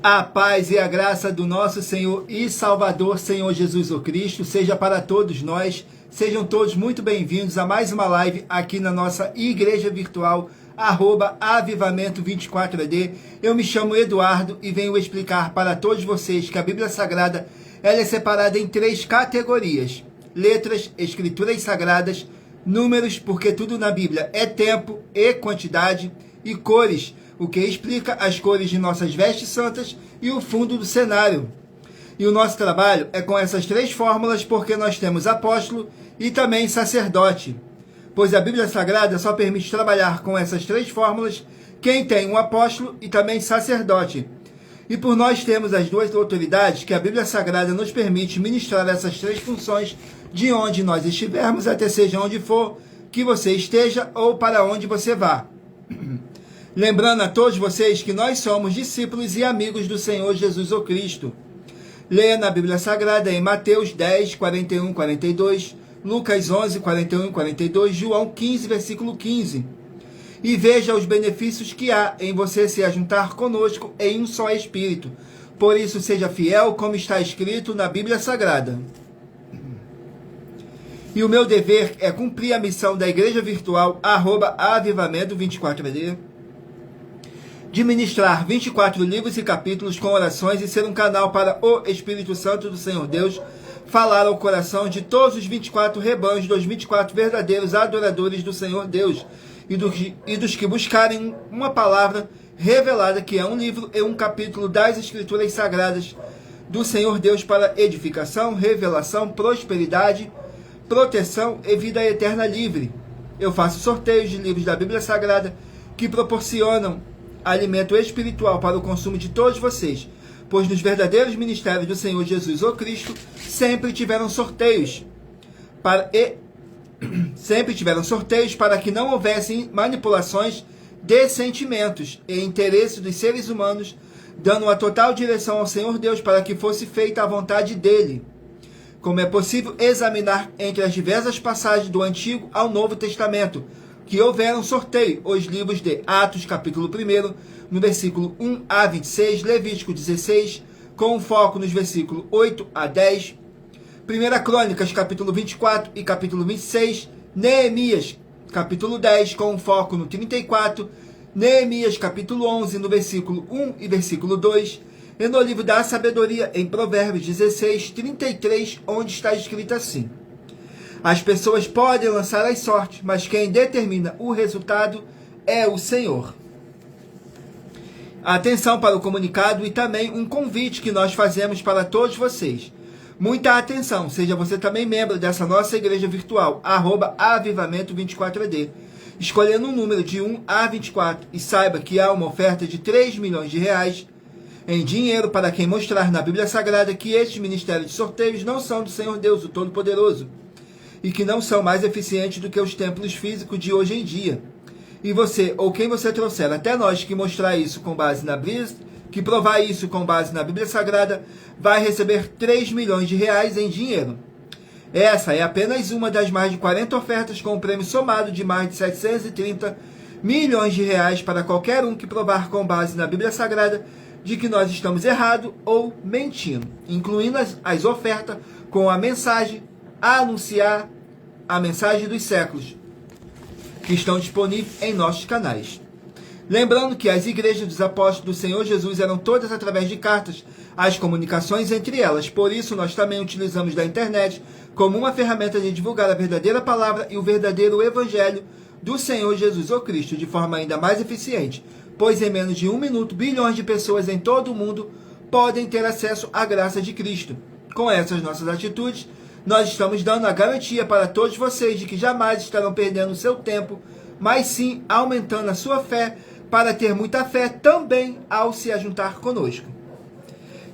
A paz e a graça do nosso Senhor e Salvador, Senhor Jesus o Cristo, seja para todos nós. Sejam todos muito bem-vindos a mais uma live aqui na nossa igreja virtual, @avivamento24AD. Eu me chamo Eduardo e venho explicar para todos vocês que a Bíblia Sagrada ela é separada em 3 categorias: letras, escrituras sagradas, números, porque tudo na Bíblia é tempo e quantidade, e cores, o que explica as cores de nossas vestes santas e o fundo do cenário. E o nosso trabalho é com essas 3 fórmulas, porque nós temos apóstolo e também sacerdote. Pois a Bíblia Sagrada só permite trabalhar com essas 3 fórmulas quem tem um apóstolo e também sacerdote. E por nós termos as 2 autoridades que a Bíblia Sagrada nos permite ministrar essas 3 funções de onde nós estivermos, até seja onde for que você esteja ou para onde você vá. Lembrando a todos vocês que nós somos discípulos e amigos do Senhor Jesus o Cristo. Leia na Bíblia Sagrada em Mateus 10, 41, 42, Lucas 11, 41 e 42, João 15, versículo 15. E veja os benefícios que há em você se ajuntar conosco em um só Espírito. Por isso seja fiel, como está escrito na Bíblia Sagrada. E o meu dever é cumprir a missão da Igreja Virtual, @avivamento24AD, de ministrar 24 livros e capítulos com orações e ser um canal para o Espírito Santo do Senhor Deus falar ao coração de todos os 24 rebanhos, dos 24 verdadeiros adoradores do Senhor Deus e dos que buscarem uma palavra revelada, que é um livro e um capítulo das Escrituras Sagradas do Senhor Deus, para edificação, revelação, prosperidade, proteção e vida eterna livre. Eu faço sorteios de livros da Bíblia Sagrada que proporcionam alimento espiritual para o consumo de todos vocês, pois nos verdadeiros ministérios do Senhor Jesus o Cristo sempre tiveram sorteios para que não houvessem manipulações de sentimentos e interesses dos seres humanos, dando uma total direção ao Senhor Deus para que fosse feita a vontade dele. Como é possível examinar entre as diversas passagens do Antigo ao Novo Testamento, que houveram sorteio, os livros de Atos, capítulo 1, no versículo 1 a 26, Levítico 16, com foco nos versículos 8 a 10, 1 Crônicas, capítulo 24 e capítulo 26, Neemias, capítulo 10, com foco no 34, Neemias, capítulo 11, no versículo 1 e versículo 2, e no livro da Sabedoria, em Provérbios 16, 33, onde está escrito assim: as pessoas podem lançar as sortes, mas quem determina o resultado é o Senhor. Atenção para o comunicado e também um convite que nós fazemos para todos vocês. Muita atenção, seja você também membro dessa nossa igreja virtual, @avivamento24AD, escolhendo um número de 1 a 24 e saiba que há uma oferta de 3 milhões de reais em dinheiro para quem mostrar na Bíblia Sagrada que estes ministérios de sorteios não são do Senhor Deus, o Todo-Poderoso, e que não são mais eficientes do que os templos físicos de hoje em dia. E você, ou quem você trouxer até nós que mostrar isso com base na Bíblia, que provar isso com base na Bíblia Sagrada, vai receber 3 milhões de reais em dinheiro. Essa é apenas uma das mais de 40 ofertas com um prêmio somado de mais de 730 milhões de reais para qualquer um que provar com base na Bíblia Sagrada de que nós estamos errados ou mentindo, incluindo as ofertas com a mensagem a anunciar a mensagem dos séculos, que estão disponíveis em nossos canais. Lembrando que as igrejas dos apóstolos do Senhor Jesus eram todas através de cartas, as comunicações entre elas. Por isso, nós também utilizamos da internet como uma ferramenta de divulgar a verdadeira palavra e o verdadeiro evangelho do Senhor Jesus o Cristo, de forma ainda mais eficiente, pois em menos de 1 minuto, bilhões de pessoas em todo o mundo podem ter acesso à graça de Cristo. Com essas nossas atitudes, nós estamos dando a garantia para todos vocês de que jamais estarão perdendo o seu tempo, mas sim aumentando a sua fé, para ter muita fé também ao se ajuntar conosco.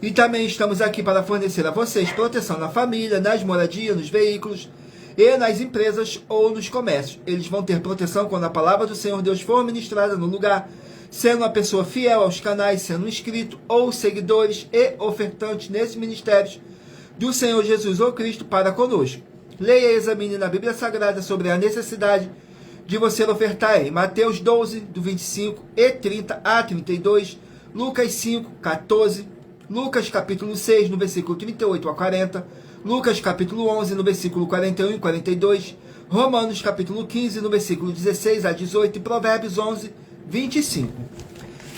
E também estamos aqui para fornecer a vocês proteção na família, nas moradias, nos veículos e nas empresas ou nos comércios. Eles vão ter proteção quando a palavra do Senhor Deus for ministrada no lugar, sendo uma pessoa fiel aos canais, sendo inscrito ou seguidores e ofertantes nesses ministérios do Senhor Jesus ou Cristo para conosco. Leia e examine na Bíblia Sagrada sobre a necessidade de você ofertar em Mateus 12, do 25 e 30 a 32, Lucas 5, 14, Lucas capítulo 6, no versículo 38 a 40, Lucas capítulo 11, no versículo 41 e 42, Romanos capítulo 15, no versículo 16 a 18 e Provérbios 11, 25.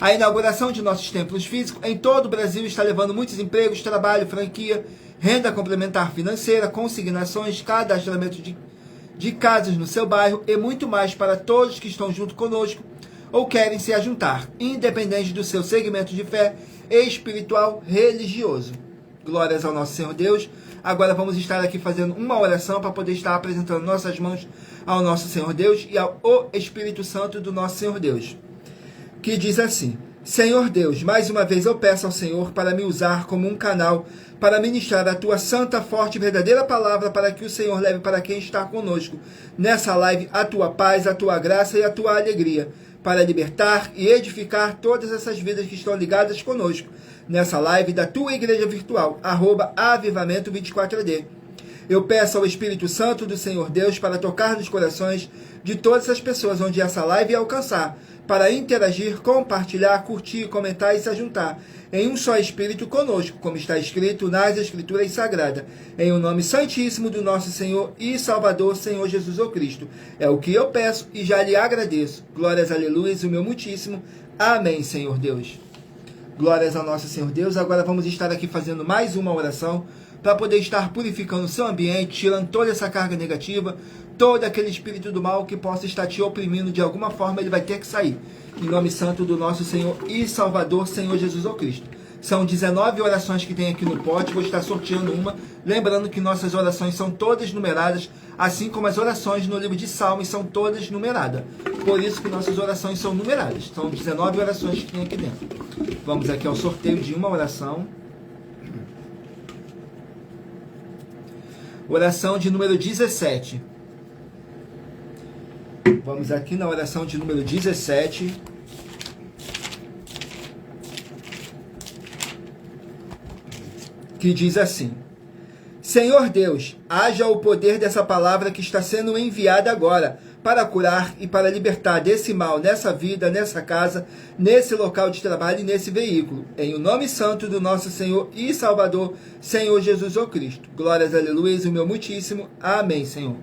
A inauguração de nossos templos físicos em todo o Brasil está levando muitos empregos, trabalho, franquia, renda complementar financeira, consignações, cadastramento de casas no seu bairro e muito mais para todos que estão junto conosco ou querem se ajuntar, independente do seu segmento de fé espiritual religioso. Glórias ao nosso Senhor Deus. Agora vamos estar aqui fazendo uma oração para poder estar apresentando nossas mãos ao nosso Senhor Deus e ao Espírito Santo do nosso Senhor Deus, que diz assim: Senhor Deus, mais uma vez eu peço ao Senhor para me usar como um canal para ministrar a tua santa, forte e verdadeira palavra, para que o Senhor leve para quem está conosco nessa live a tua paz, a tua graça e a tua alegria, para libertar e edificar todas essas vidas que estão ligadas conosco nessa live da tua igreja virtual, @avivamento24AD. Eu peço ao Espírito Santo do Senhor Deus para tocar nos corações de todas as pessoas onde essa live alcançar, para interagir, compartilhar, curtir, comentar e se juntar em um só Espírito conosco, como está escrito nas Escrituras Sagradas, em o nome santíssimo do nosso Senhor e Salvador, Senhor Jesus o Cristo. É o que eu peço e já lhe agradeço. Glórias, aleluias, o meu muitíssimo. Amém, Senhor Deus. Glórias ao nosso Senhor Deus. Agora vamos estar aqui fazendo mais uma oração para poder estar purificando o seu ambiente, tirando toda essa carga negativa, todo aquele espírito do mal que possa estar te oprimindo de alguma forma, ele vai ter que sair. Em nome santo do nosso Senhor e Salvador, Senhor Jesus o Cristo. São 19 orações que tem aqui no pote, vou estar sorteando uma. Lembrando que nossas orações são todas numeradas, assim como as orações no livro de Salmos são todas numeradas. Por isso que nossas orações são numeradas. São 19 orações que tem aqui dentro. Vamos aqui ao sorteio de uma oração. Oração de número 17. Vamos aqui na oração de número 17. Que diz assim: Senhor Deus, haja o poder dessa palavra que está sendo enviada agora, para curar e para libertar desse mal nessa vida, nessa casa, nesse local de trabalho e nesse veículo. Em o nome santo do nosso Senhor e Salvador, Senhor Jesus o Cristo. Glórias, aleluia, o meu muitíssimo. Amém, Senhor.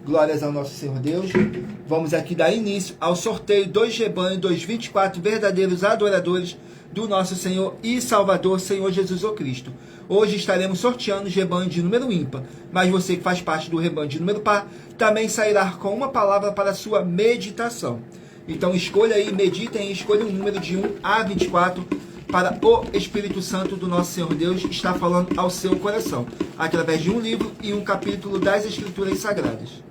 Glórias ao nosso Senhor Deus. Vamos aqui dar início ao sorteio dos rebanhos dos 24 verdadeiros adoradores do nosso Senhor e Salvador, Senhor Jesus o Cristo. Hoje estaremos sorteando os rebanhos de número ímpar, mas você que faz parte do rebanho de número par, também sairá com uma palavra para a sua meditação. Então escolha aí, meditem e escolha um número de 1 a 24 para o Espírito Santo do nosso Senhor Deus estar falando ao seu coração, através de um livro e um capítulo das Escrituras Sagradas.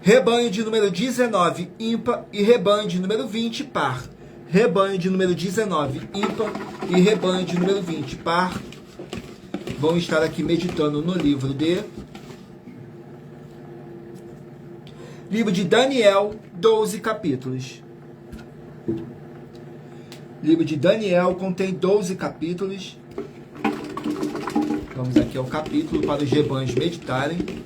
Rebanho de número 19, ímpar, e rebanho de número 20, par. Rebanho de número 19, ímpar, e rebanho de número 20, par. Vão estar aqui meditando no livro de Daniel, 12 capítulos. Livro de Daniel contém 12 capítulos. Vamos aqui ao capítulo para os rebanhos meditarem.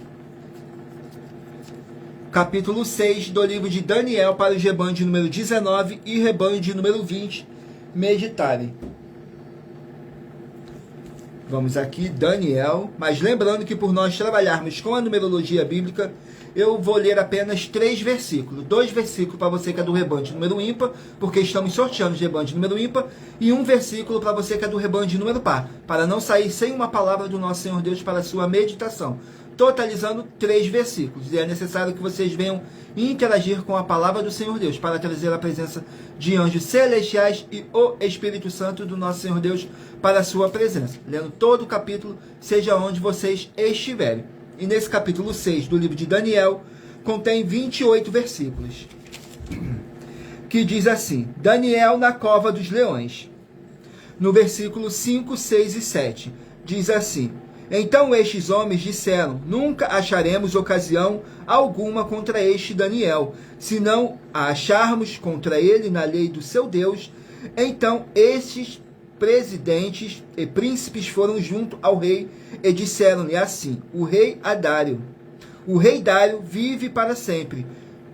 Capítulo 6 do livro de Daniel para os rebanhos de número 19 e rebanho de número 20 meditarem. Vamos aqui, Daniel. Mas lembrando que por nós trabalharmos com a numerologia bíblica, eu vou ler apenas 3 versículos. 2 versículos para você que é do rebanho de número ímpar, porque estamos sorteando os rebanhos de número ímpar, e um versículo para você que é do rebanho de número par, para não sair sem uma palavra do nosso Senhor Deus para a sua meditação. Totalizando 3 versículos. E é necessário que vocês venham interagir com a palavra do Senhor Deus, para trazer a presença de anjos celestiais e o Espírito Santo do nosso Senhor Deus para a sua presença. Lendo todo o capítulo, seja onde vocês estiverem. E nesse capítulo 6 do livro de Daniel, contém 28 versículos. Que diz assim: Daniel na cova dos leões. No versículo 5, 6 e 7, diz assim: Então estes homens disseram: Nunca acharemos ocasião alguma contra este Daniel, se não a acharmos contra ele na lei do seu Deus. Então estes presidentes e príncipes foram junto ao rei e disseram-lhe assim: O rei Dário vive para sempre.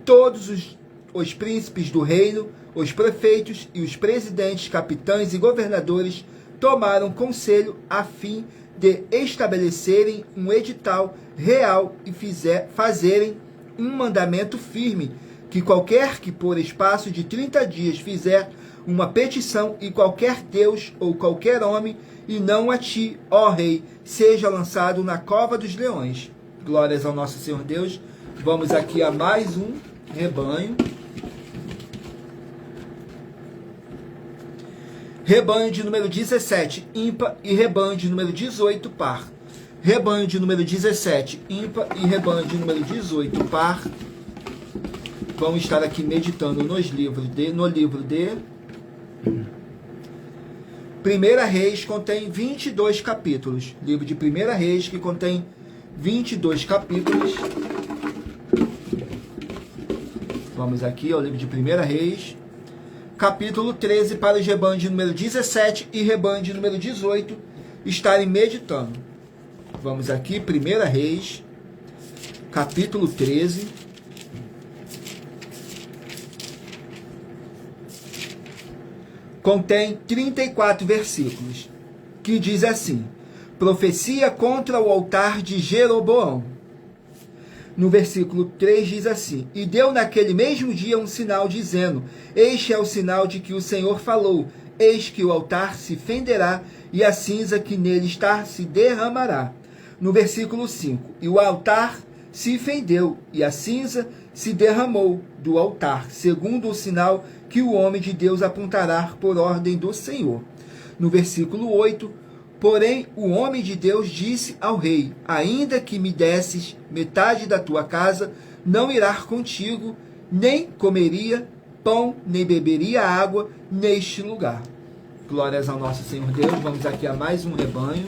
Todos os príncipes do reino, os prefeitos e os presidentes, capitães e governadores tomaram conselho a fim de estabelecerem um edital real e fazerem um mandamento firme, que qualquer que por espaço de 30 dias fizer uma petição e qualquer Deus ou qualquer homem, e não a ti, ó rei, seja lançado na cova dos leões. Glórias ao nosso Senhor Deus. Vamos aqui a mais um rebanho. Rebanho de número 17, ímpar, e rebanho de número 18, par. Rebanho de número 17, ímpar, e rebanho de número 18, par. Vamos estar aqui meditando no livro de 1 Reis, contém 22 capítulos. Livro de 1 Reis, que contém 22 capítulos. Vamos aqui ao livro de 1 Reis, capítulo 13, para os rebanhos de número 17 e rebanho de número 18 estarem meditando. Vamos aqui, 1 Reis, capítulo 13. Contém 34 versículos, que diz assim: profecia contra o altar de Jeroboão. No versículo 3 diz assim: e deu naquele mesmo dia um sinal, dizendo: este é o sinal de que o Senhor falou, eis que o altar se fenderá, e a cinza que nele está se derramará. No versículo 5, e o altar se fendeu, e a cinza se derramou do altar, segundo o sinal que o homem de Deus apontará por ordem do Senhor. No versículo 8, porém o homem de Deus disse ao rei: ainda que me desses metade da tua casa, não irá contigo, nem comeria pão, nem beberia água neste lugar. Glórias ao nosso Senhor Deus. Vamos aqui a mais um rebanho.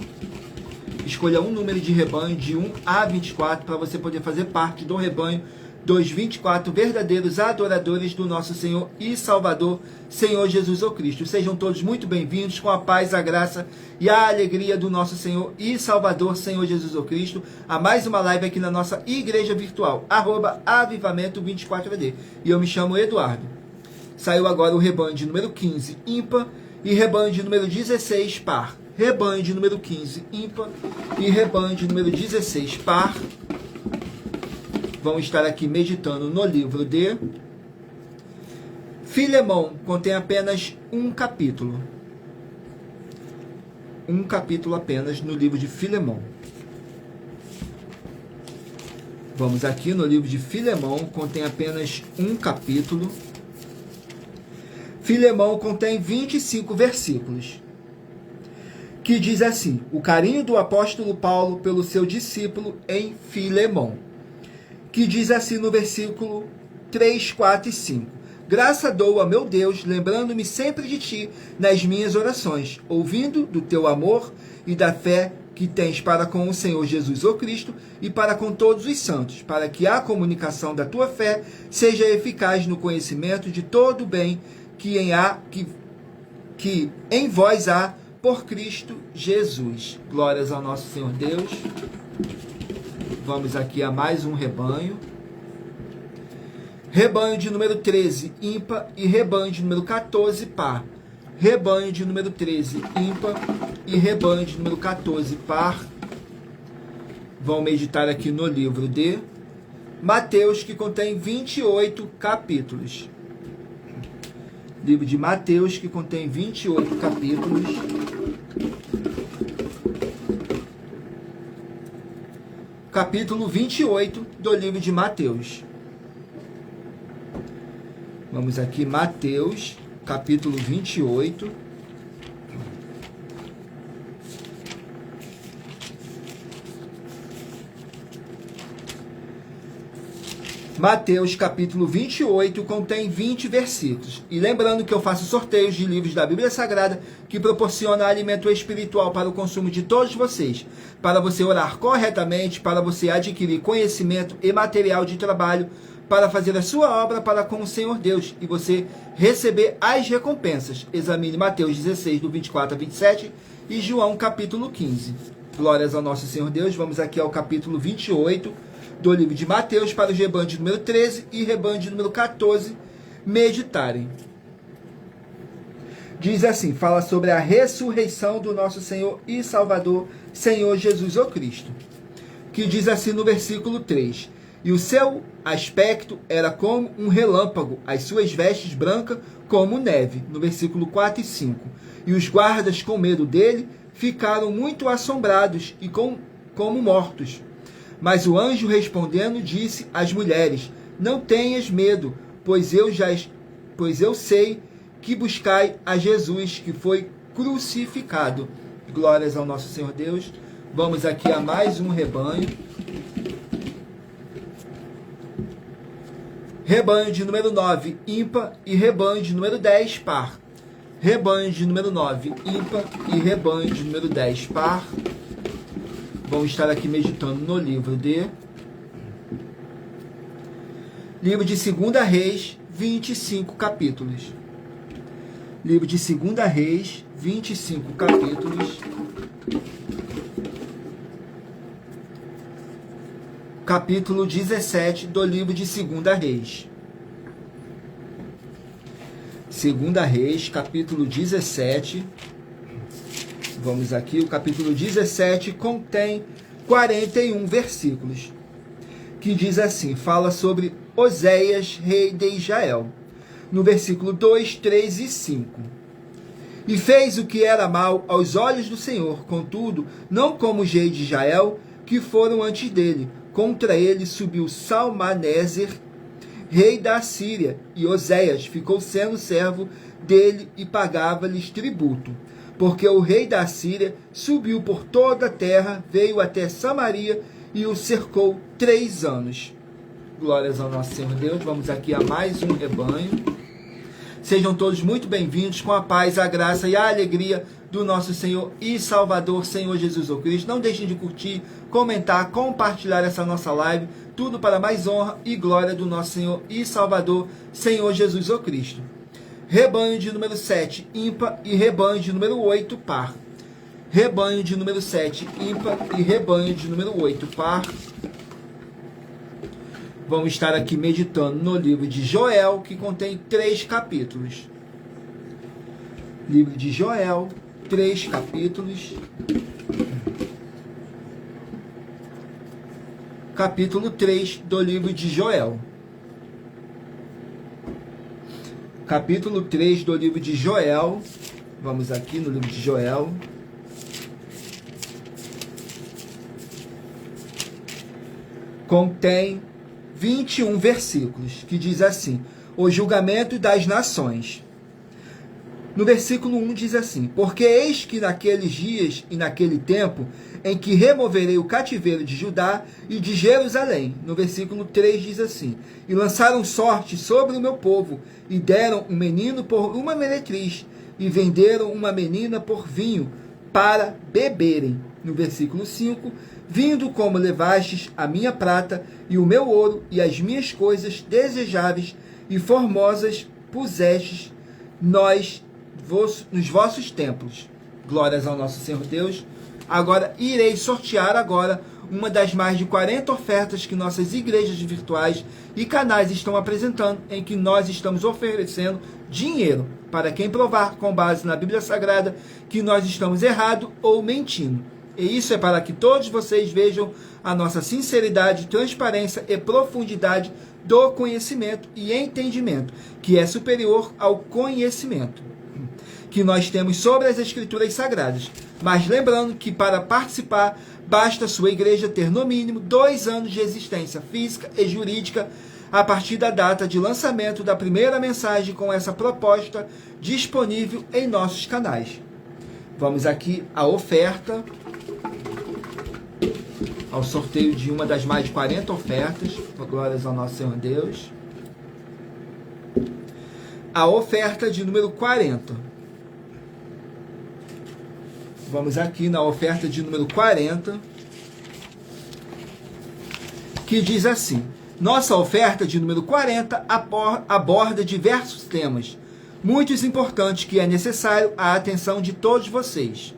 Escolha um número de rebanho de 1 a 24 para você poder fazer parte do rebanho dos 24 verdadeiros adoradores do nosso Senhor e Salvador, Senhor Jesus o Cristo. Sejam todos muito bem-vindos, com a paz, a graça e a alegria do nosso Senhor e Salvador, Senhor Jesus o Cristo, a mais uma live aqui na nossa igreja virtual, @avivamento24AD. E eu me chamo Eduardo. Saiu agora o rebanho de número 15, ímpar, e rebanho de número 16, par. Rebanho de número 15, ímpar, e rebanho de número 16, par. Vamos estar aqui meditando no livro de Filemão. Contém apenas um capítulo. Um capítulo apenas no livro de Filemão. Vamos aqui no livro de Filemão. Contém apenas um capítulo. Filemão contém 25 versículos. Que diz assim: o carinho do apóstolo Paulo pelo seu discípulo em Filemão. Que diz assim no versículo 3, 4 e 5. Graça dou a meu Deus, lembrando-me sempre de ti nas minhas orações, ouvindo do teu amor e da fé que tens para com o Senhor Jesus o Cristo e para com todos os santos, para que a comunicação da tua fé seja eficaz no conhecimento de todo o bem que em vós há por Cristo Jesus. Glórias ao nosso Senhor Deus. Vamos aqui a mais um rebanho. Rebanho de número 13, ímpar, e rebanho de número 14, par. Rebanho de número 13, ímpar, e rebanho de número 14, par. Vão meditar aqui no livro de Mateus, que contém 28 capítulos. Livro de Mateus, que contém 28 capítulos. Capítulo 28 do livro de Mateus. Vamos aqui, Mateus, capítulo 28. Mateus, capítulo 28, contém 20 versículos. E lembrando que eu faço sorteios de livros da Bíblia Sagrada que proporciona alimento espiritual para o consumo de todos vocês, para você orar corretamente, para você adquirir conhecimento e material de trabalho, para fazer a sua obra para com o Senhor Deus e você receber as recompensas. Examine Mateus 16, do 24 a 27 e João, capítulo 15. Glórias ao nosso Senhor Deus. Vamos aqui ao capítulo 28 do livro de Mateus, para o rebanho de número 13 e rebanho de número 14, meditarem. Diz assim, fala sobre a ressurreição do nosso Senhor e Salvador, Senhor Jesus o Cristo, que diz assim no versículo 3, e o seu aspecto era como um relâmpago, as suas vestes brancas como neve, no versículo 4 e 5, e os guardas com medo dele ficaram muito assombrados e como mortos. Mas o anjo respondendo disse às mulheres, não tenhas medo, pois eu sei que buscai a Jesus, que foi crucificado. Glórias ao nosso Senhor Deus. Vamos aqui a mais um rebanho. Rebanho de número 9, ímpar, e rebanho de número 10, par. Rebanho de número 9, ímpar, e rebanho de número 10, par. Vamos estar aqui meditando no livro de 2 Reis, 25 capítulos. Livro de 2 Reis, 25 capítulos. Capítulo 17 do livro de 2 Reis. 2 Reis, capítulo 17. Vamos aqui, o capítulo 17 contém 41 versículos. Que diz assim, fala sobre Oséias, rei de Israel. No versículo 2, 3 e 5. E fez o que era mal aos olhos do Senhor, contudo, não como os reis de Israel, que foram antes dele. Contra ele subiu Salmaneser, rei da Síria, e Oséias ficou sendo servo dele e pagava-lhes tributo. Porque o rei da Síria subiu por toda a terra, veio até Samaria e o cercou 3 anos. Glórias ao nosso Senhor Deus. Vamos aqui a mais um rebanho. Sejam todos muito bem-vindos com a paz, a graça e a alegria do nosso Senhor e Salvador, Senhor Jesus o Cristo. Não deixem de curtir, comentar, compartilhar essa nossa live. Tudo para mais honra e glória do nosso Senhor e Salvador, Senhor Jesus o Cristo. Rebanho de número 7, ímpar, e rebanho de número 8, par. Rebanho de número 7, ímpar, e rebanho de número 8, par. Vamos estar aqui meditando no livro de Joel, que contém 3 capítulos. Livro de Joel, 3 capítulos. Capítulo 3 do livro de Joel. Capítulo 3 do livro de Joel. Vamos aqui no livro de Joel. Contém 21 versículos, que diz assim, o julgamento das nações. No versículo 1 diz assim, porque eis que naqueles dias e naquele tempo, em que removerei o cativeiro de Judá e de Jerusalém. No versículo 3 diz assim, e lançaram sorte sobre o meu povo, e deram um menino por uma meretriz, e venderam uma menina por vinho, para beberem. No versículo 5, vindo como levastes a minha prata e o meu ouro e as minhas coisas desejáveis e formosas pusestes nos vossos templos. Glórias ao nosso Senhor Deus. Agora irei sortear uma das mais de 40 ofertas que nossas igrejas virtuais e canais estão apresentando, em que nós estamos oferecendo dinheiro para quem provar com base na Bíblia Sagrada que nós estamos errado ou mentindo. E isso é para que todos vocês vejam a nossa sinceridade, transparência e profundidade do conhecimento e entendimento, que é superior ao conhecimento que nós temos sobre as Escrituras Sagradas. Mas lembrando que para participar, basta sua igreja ter no mínimo 2 anos de existência física e jurídica a partir da data de lançamento da primeira mensagem com essa proposta disponível em nossos canais. Vamos aqui à oferta, ao sorteio de uma das mais de 40 ofertas. Glórias ao nosso Senhor Deus. A oferta de número 40. Vamos aqui na oferta de número 40, que diz assim, nossa oferta de número 40 aborda diversos temas, muitos importantes, que é necessário a atenção de todos vocês.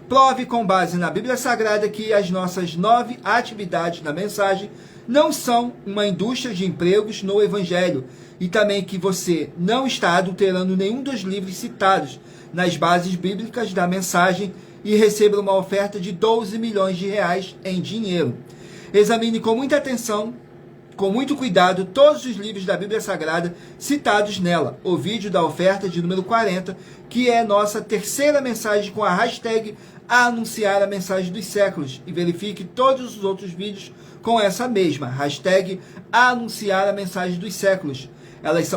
Prove com base na Bíblia Sagrada que as nossas 9 atividades da mensagem não são uma indústria de empregos no Evangelho, e também que você não está adulterando nenhum dos livros citados nas bases bíblicas da mensagem e receba uma oferta de 12 milhões de reais em dinheiro. Examine com muita atenção, com muito cuidado, todos os livros da Bíblia Sagrada citados nela. O vídeo da oferta de número 40, que é nossa terceira mensagem com a hashtag anunciar a mensagem dos séculos. E verifique todos os outros vídeos com essa mesma hashtag anunciar a mensagem dos séculos.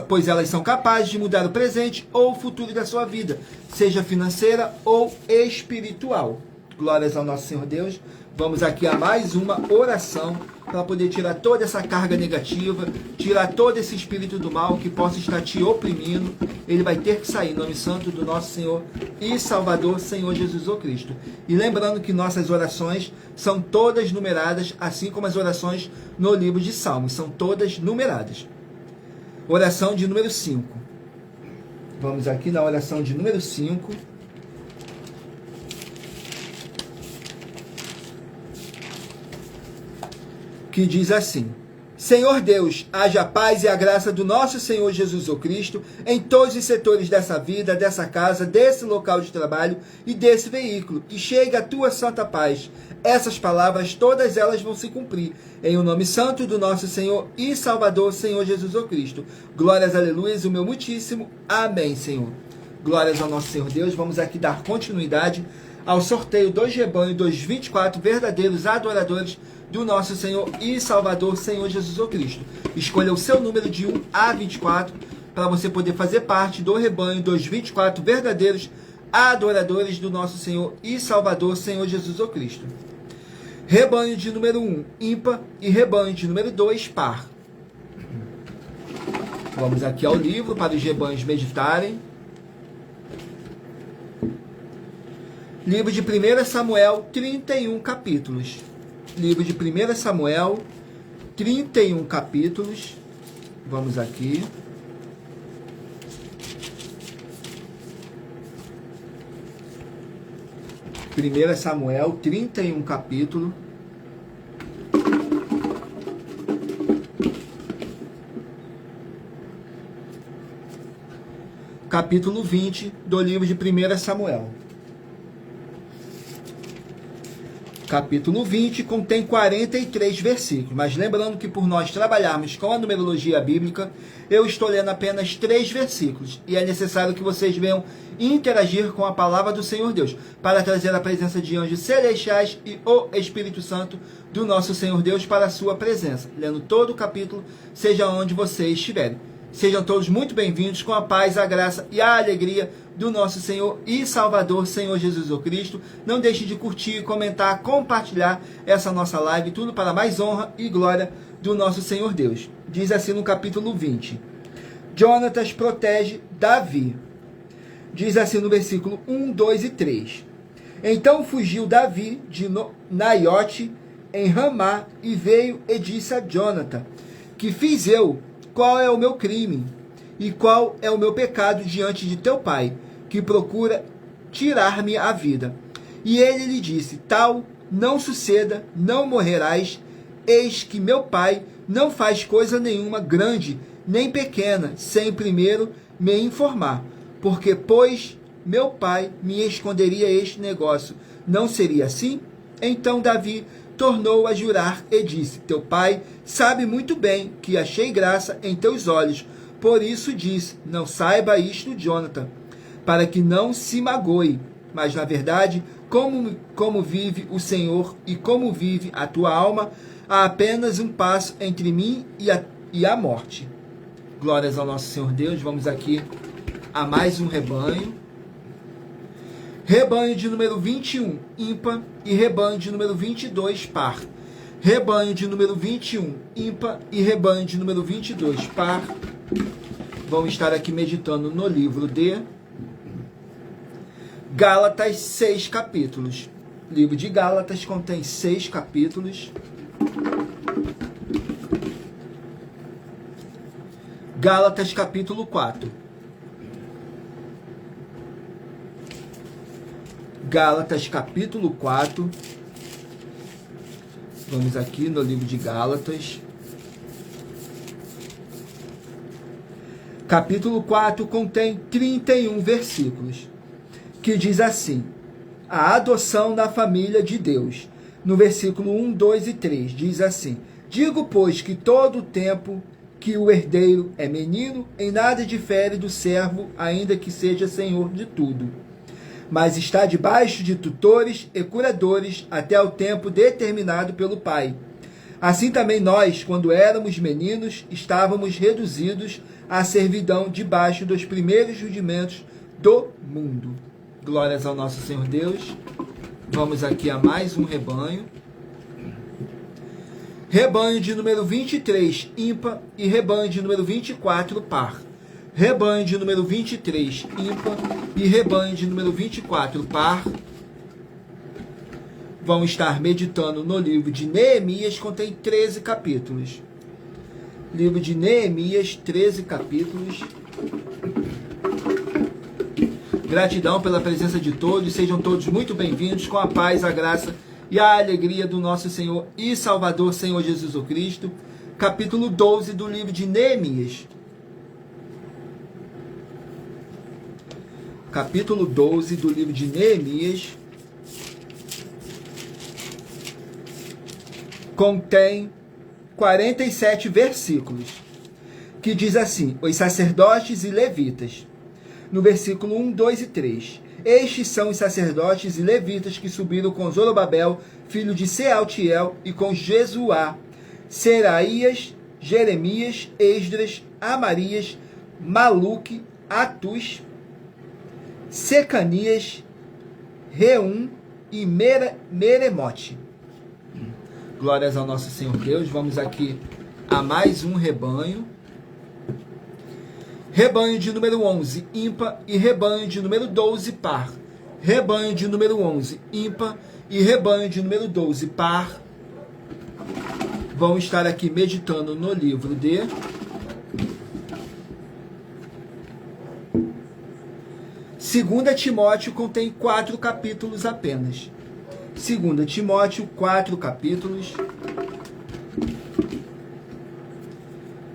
Pois elas são capazes de mudar o presente ou o futuro da sua vida, seja financeira ou espiritual. Glórias ao nosso Senhor Deus. Vamos aqui a mais uma oração para poder tirar toda essa carga negativa, tirar todo esse espírito do mal que possa estar te oprimindo. Ele vai ter que sair, em nome santo do nosso Senhor e Salvador, Senhor Jesus o Cristo. E lembrando que nossas orações são todas numeradas, assim como as orações no livro de Salmos, são todas numeradas. Oração de número 5. Vamos aqui na oração de número 5. Que diz assim: Senhor Deus, haja a paz e a graça do nosso Senhor Jesus o Cristo em todos os setores dessa vida, dessa casa, desse local de trabalho e desse veículo. E chegue a tua santa paz. Essas palavras, todas elas vão se cumprir. Em o nome santo do nosso Senhor e Salvador, Senhor Jesus o Cristo. Glórias, aleluias, o meu muitíssimo. Amém, Senhor. Glórias ao nosso Senhor Deus. Vamos aqui dar continuidade ao sorteio dos rebanhos dos 24 verdadeiros adoradores do nosso Senhor e Salvador, Senhor Jesus o Cristo. Escolha o seu número de 1 a 24 para você poder fazer parte do rebanho dos 24 verdadeiros adoradores do nosso Senhor e Salvador, Senhor Jesus o Cristo. Rebanho de número 1, ímpar, e rebanho de número 2, par. Vamos aqui ao livro para os rebanhos meditarem. Livro de 1 Samuel, 31 capítulos. Livro de 1 Samuel, 31 capítulos. Vamos aqui. Primeira Samuel, 31 capítulo. Capítulo 20 do livro de 1 Samuel. Capítulo 20 contém 43 versículos, mas lembrando que por nós trabalharmos com a numerologia bíblica, eu estou lendo apenas 3 versículos, e é necessário que vocês venham interagir com a palavra do Senhor Deus, para trazer a presença de anjos celestiais e o Espírito Santo do nosso Senhor Deus para a sua presença, lendo todo o capítulo, seja onde vocês estiverem. Sejam todos muito bem-vindos com a paz, a graça e a alegria do nosso Senhor e Salvador, Senhor Jesus o Cristo. Não deixe de curtir, comentar, compartilhar essa nossa live, tudo para mais honra e glória do nosso Senhor Deus. Diz assim no capítulo 20. Jonatas protege Davi. Diz assim no versículo 1, 2 e 3. Então fugiu Davi de Naiote em Ramá e veio e disse a Jonatã: Que fiz eu? Qual é o meu crime? E qual é o meu pecado diante de teu pai, que procura tirar-me a vida? E ele lhe disse: Tal não suceda, não morrerás. Eis que meu pai não faz coisa nenhuma grande, nem pequena, sem primeiro me informar. Porque, pois, meu pai me esconderia este negócio. Não seria assim? Então Davi tornou a jurar e disse: Teu pai sabe muito bem que achei graça em teus olhos. Por isso disse: Não saiba isto, Jonatã, para que não se magoe. Mas, na verdade, como vive o Senhor e como vive a tua alma, há apenas um passo entre mim e a morte. Glórias ao nosso Senhor Deus. Vamos aqui a mais um rebanho. Rebanho de número 21, ímpar, e rebanho de número 22, par. Rebanho de número 21, ímpar, e rebanho de número 22, par. Vamos estar aqui meditando no livro de Gálatas, 6 capítulos. O livro de Gálatas contém 6 capítulos. Gálatas, capítulo 4. Gálatas, capítulo 4, Vamos aqui no livro de Gálatas. Capítulo 4 contém 31 versículos, que diz assim: a adoção na família de Deus. No versículo 1, 2 e 3, diz assim: digo, pois, que todo o tempo que o herdeiro é menino, em nada difere do servo, ainda que seja senhor de tudo, mas está debaixo de tutores e curadores até o tempo determinado pelo Pai. Assim também nós, quando éramos meninos, estávamos reduzidos à servidão debaixo dos primeiros rudimentos do mundo. Glórias ao nosso Senhor Deus. Vamos aqui a mais um rebanho. Rebanho de número 23, ímpar, e rebanho de número 24, par. Rebanho de número 23, ímpar, e rebanho de número 24, par. Vamos estar meditando no livro de Neemias, contém 13 capítulos. Livro de Neemias, 13 capítulos. Gratidão pela presença de todos, sejam todos muito bem-vindos, com a paz, a graça e a alegria do nosso Senhor e Salvador, Senhor Jesus Cristo. Capítulo 12 do livro de Neemias. Capítulo 12 do livro de Neemias. Contém 47 versículos, que diz assim: os sacerdotes e levitas. No versículo 1, 2 e 3. Estes são os sacerdotes e levitas que subiram com Zorobabel, filho de Sealtiel, e com Jesuá, Seraías, Jeremias, Esdras, Amarias, Maluque, Atus, Secanias, Reum e Meremote. Glórias ao nosso Senhor Deus. Vamos aqui a mais um rebanho. Rebanho de número 11, ímpar, e rebanho de número 12, par. Rebanho de número 11, ímpar, e rebanho de número 12, par. Vamos estar aqui meditando no livro de 2 Timóteo, contém 4 capítulos apenas. 2 Timóteo, 4 capítulos.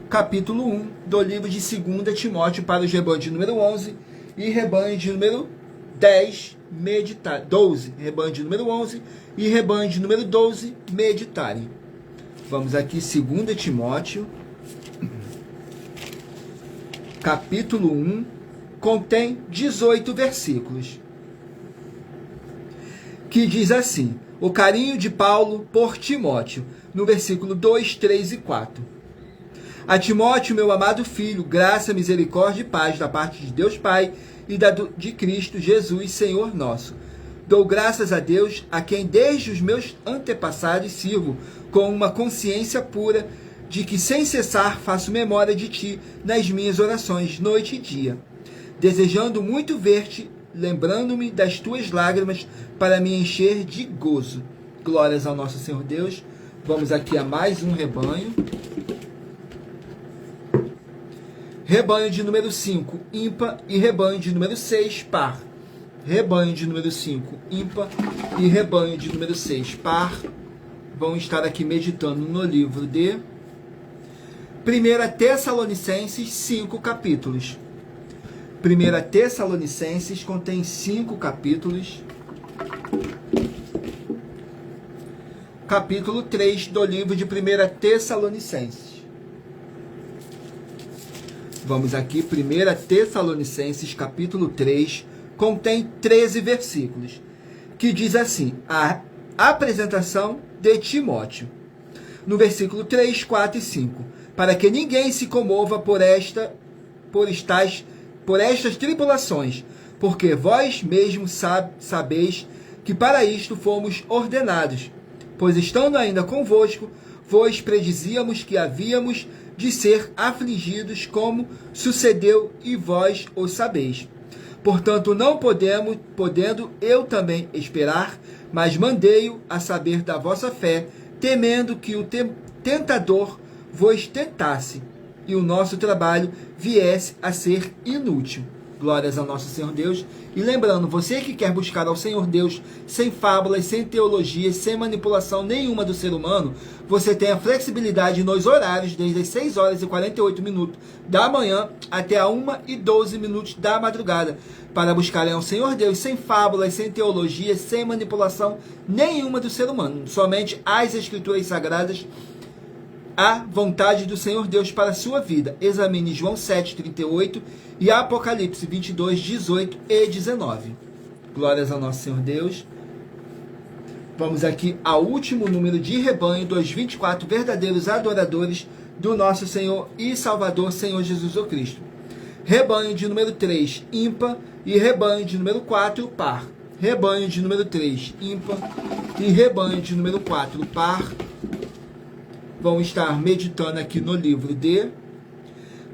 Capítulo 1 do livro de 2 Timóteo para o rebanho de número 11 e rebanho de número 10 meditar, 12, rebanho de número 11 e rebanho de número 12 meditarem. Vamos aqui, 2 Timóteo, capítulo 1, contém 18 versículos, que diz assim: o carinho de Paulo por Timóteo, no versículo 2, 3 e 4. A Timóteo, meu amado filho, graça, misericórdia e paz da parte de Deus Pai e de Cristo Jesus, Senhor nosso. Dou graças a Deus, a quem desde os meus antepassados sirvo, com uma consciência pura, de que sem cessar faço memória de ti nas minhas orações, noite e dia, desejando muito ver-te, lembrando-me das tuas lágrimas, para me encher de gozo. Glórias ao nosso Senhor Deus. Vamos aqui a mais um rebanho. Rebanho de número 5, ímpar, e rebanho de número 6, par. Rebanho de número 5, ímpar, e rebanho de número 6, par. Vamos estar aqui meditando no livro de 1 Tessalonicenses, 5 capítulos. 1 Tessalonicenses contém 5 capítulos. Capítulo 3 do livro de 1 Tessalonicenses. Vamos aqui, 1 Tessalonicenses, capítulo 3, contém 13 versículos, que diz assim: a apresentação de Timóteo. No versículo 3, 4 e 5. Para que ninguém se comova por estas tribulações, porque vós mesmos sabeis que para isto fomos ordenados, pois estando ainda convosco, vos predizíamos que havíamos de ser afligidos, como sucedeu, e vós o sabeis. Portanto, não podendo eu também esperar, mas mandei-o a saber da vossa fé, temendo que o tentador vos tentasse, e o nosso trabalho viesse a ser inútil. Glórias ao nosso Senhor Deus. E lembrando, você que quer buscar ao Senhor Deus sem fábulas, sem teologias, sem manipulação nenhuma do ser humano, você tem a flexibilidade nos horários, desde as 6 horas e 48 minutos da manhã até a 1h12 da madrugada, para buscar ao Senhor Deus sem fábulas, sem teologias, sem manipulação nenhuma do ser humano. Somente as Escrituras Sagradas, a vontade do Senhor Deus para a sua vida. Examine João 7,38 e Apocalipse 22, 18 e 19. Glórias ao nosso Senhor Deus. Vamos aqui ao último número de rebanho dos 24 verdadeiros adoradores do nosso Senhor e Salvador, Senhor Jesus o Cristo. Rebanho de número 3, ímpar, e rebanho de número 4, par. Rebanho de número 3, ímpar, e rebanho de número 4, par. Vão estar meditando aqui no livro de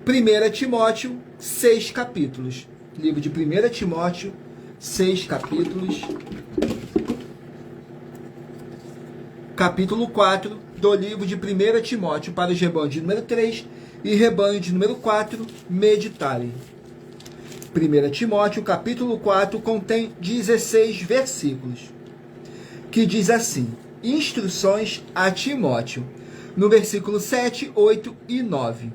1 Timóteo, 6 capítulos. Livro de 1 Timóteo, 6 capítulos. Capítulo 4 do livro de 1 Timóteo para os rebanhos de número 3 e rebanho de número 4, meditarem. 1 Timóteo, capítulo 4, contém 16 versículos, que diz assim: instruções a Timóteo, no versículo 7, 8 e 9.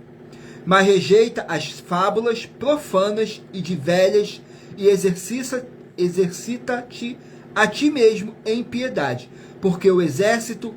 Mas rejeita as fábulas profanas e de velhas, e exercita-te a ti mesmo em piedade, porque o exercício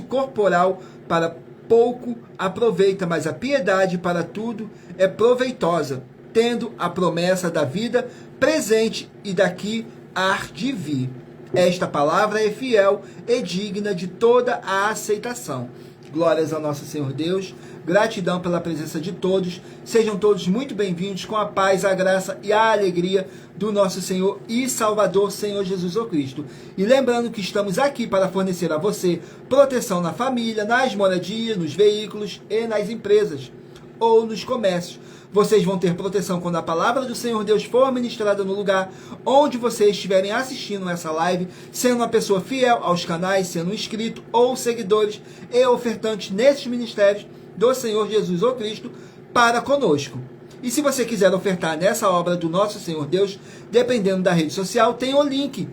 corporal para pouco aproveita, mas a piedade para tudo é proveitosa, tendo a promessa da vida presente e daqui há de vir. Esta palavra é fiel e digna de toda a aceitação. Glórias ao nosso Senhor Deus. Gratidão pela presença de todos. Sejam todos muito bem-vindos com a paz, a graça e a alegria do nosso Senhor e Salvador, Senhor Jesus o Cristo. E lembrando que estamos aqui para fornecer a você proteção na família, nas moradias, nos veículos e nas empresas ou nos comércios. Vocês vão ter proteção quando a palavra do Senhor Deus for ministrada no lugar onde vocês estiverem assistindo essa live, sendo uma pessoa fiel aos canais, sendo inscrito ou seguidores e ofertantes nesses ministérios do Senhor Jesus ou Cristo para conosco. E se você quiser ofertar nessa obra do nosso Senhor Deus, dependendo da rede social, tem o link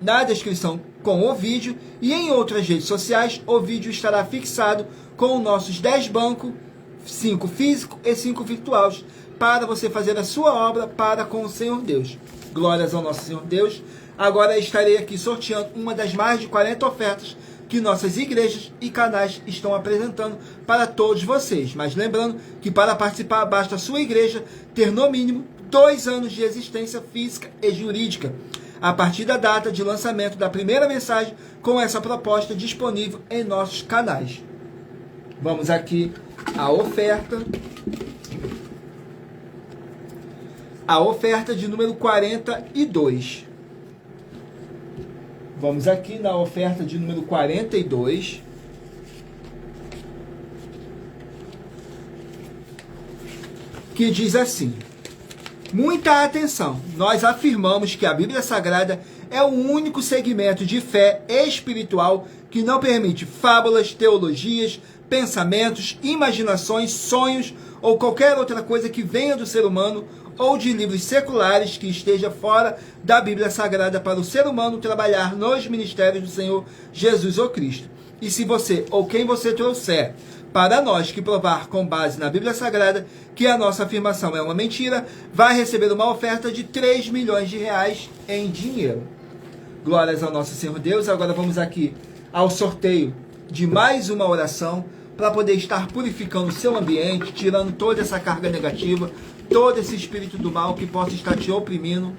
na descrição com o vídeo, e em outras redes sociais o vídeo estará fixado com os nossos 10 bancos, 5 físicos e 5 virtuais, para você fazer a sua obra para com o Senhor Deus. Glórias ao nosso Senhor Deus. Agora estarei aqui sorteando uma das mais de 40 ofertas que nossas igrejas e canais estão apresentando para todos vocês. Mas lembrando que para participar basta a sua igreja ter no mínimo 2 anos de existência física e jurídica, a partir da data de lançamento da primeira mensagem com essa proposta disponível em nossos canais. Vamos aqui à oferta. A oferta de número 42. Vamos aqui na oferta de número 42. Que diz assim: muita atenção, nós afirmamos que a Bíblia Sagrada é o único segmento de fé espiritual que não permite fábulas, teologias, pensamentos, imaginações, sonhos ou qualquer outra coisa que venha do ser humano ou de livros seculares que esteja fora da Bíblia Sagrada para o ser humano trabalhar nos ministérios do Senhor Jesus ou Cristo. E se você ou quem você trouxer para nós que provar com base na Bíblia Sagrada que a nossa afirmação é uma mentira, vai receber uma oferta de 3 milhões de reais em dinheiro. Glórias ao nosso Senhor Deus. Agora vamos aqui ao sorteio de mais uma oração para poder estar purificando o seu ambiente, tirando toda essa carga negativa, todo esse espírito do mal que possa estar te oprimindo.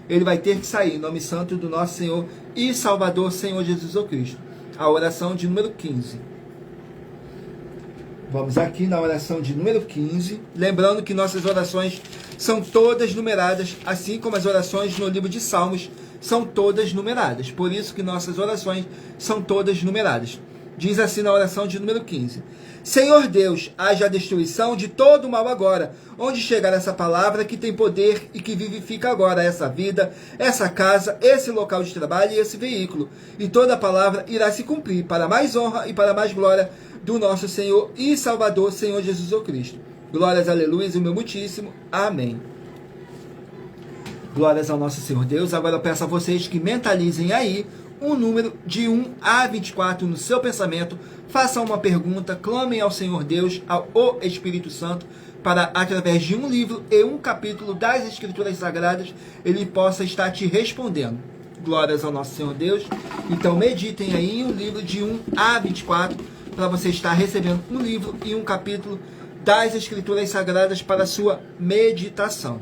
Ele vai ter que sair, em nome santo do nosso Senhor e Salvador, Senhor Jesus o Cristo. A oração de número 15. Vamos aqui na oração de número 15. Lembrando que nossas orações são todas numeradas, assim como as orações no livro de Salmos são todas numeradas. Por isso que nossas orações são todas numeradas. Diz assim na oração de número 15. Senhor Deus, haja a destruição de todo o mal agora, onde chegar essa palavra que tem poder e que vivifica agora essa vida, essa casa, esse local de trabalho e esse veículo. E toda a palavra irá se cumprir para mais honra e para mais glória do nosso Senhor e Salvador, Senhor Jesus o Cristo. Glórias, aleluias, e o meu muitíssimo amém. Glórias ao nosso Senhor Deus. Agora eu peço a vocês que mentalizem aí um número de 1 a 24 no seu pensamento. Façam uma pergunta, clamem ao Senhor Deus, ao Espírito Santo, para através de um livro e um capítulo das Escrituras Sagradas, ele possa estar te respondendo. Glórias ao nosso Senhor Deus. Então meditem aí em um livro de 1 a 24, para você estar recebendo um livro e um capítulo das Escrituras Sagradas para a sua meditação.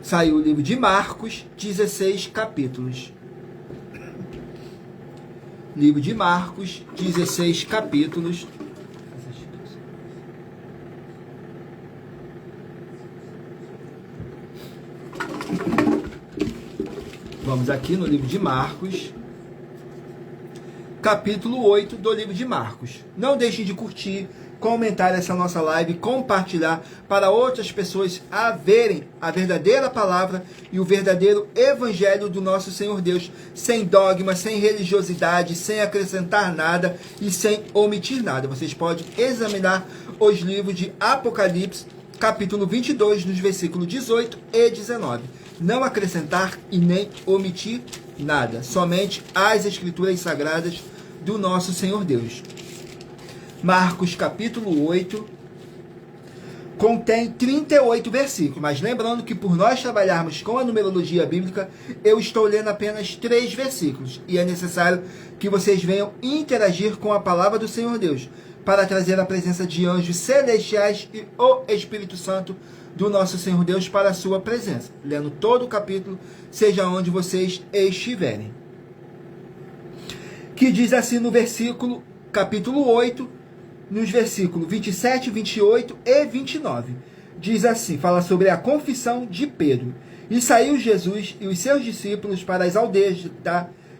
Saiu o livro de Marcos, 16 capítulos. Livro de Marcos, 16 capítulos. Vamos aqui no livro de Marcos, capítulo 8 do livro de Marcos. Não deixem de curtir, comentar essa nossa live, compartilhar para outras pessoas a verem a verdadeira palavra e o verdadeiro evangelho do nosso Senhor Deus, sem dogma, sem religiosidade, sem acrescentar nada e sem omitir nada. Vocês podem examinar os livros de Apocalipse, capítulo 22, nos versículos 18 e 19. Não acrescentar e nem omitir nada, somente as Escrituras Sagradas do nosso Senhor Deus. Marcos capítulo 8 contém 38 versículos, mas lembrando que por nós trabalharmos com a numerologia bíblica, eu estou lendo apenas 3 versículos, e é necessário que vocês venham interagir com a palavra do Senhor Deus, para trazer a presença de anjos celestiais e o Espírito Santo do nosso Senhor Deus para a sua presença, lendo todo o capítulo, seja onde vocês estiverem. Que diz assim no versículo, capítulo 8, nos versículos 27, 28 e 29. Diz assim, fala sobre a confissão de Pedro. E saiu Jesus e os seus discípulos para as aldeias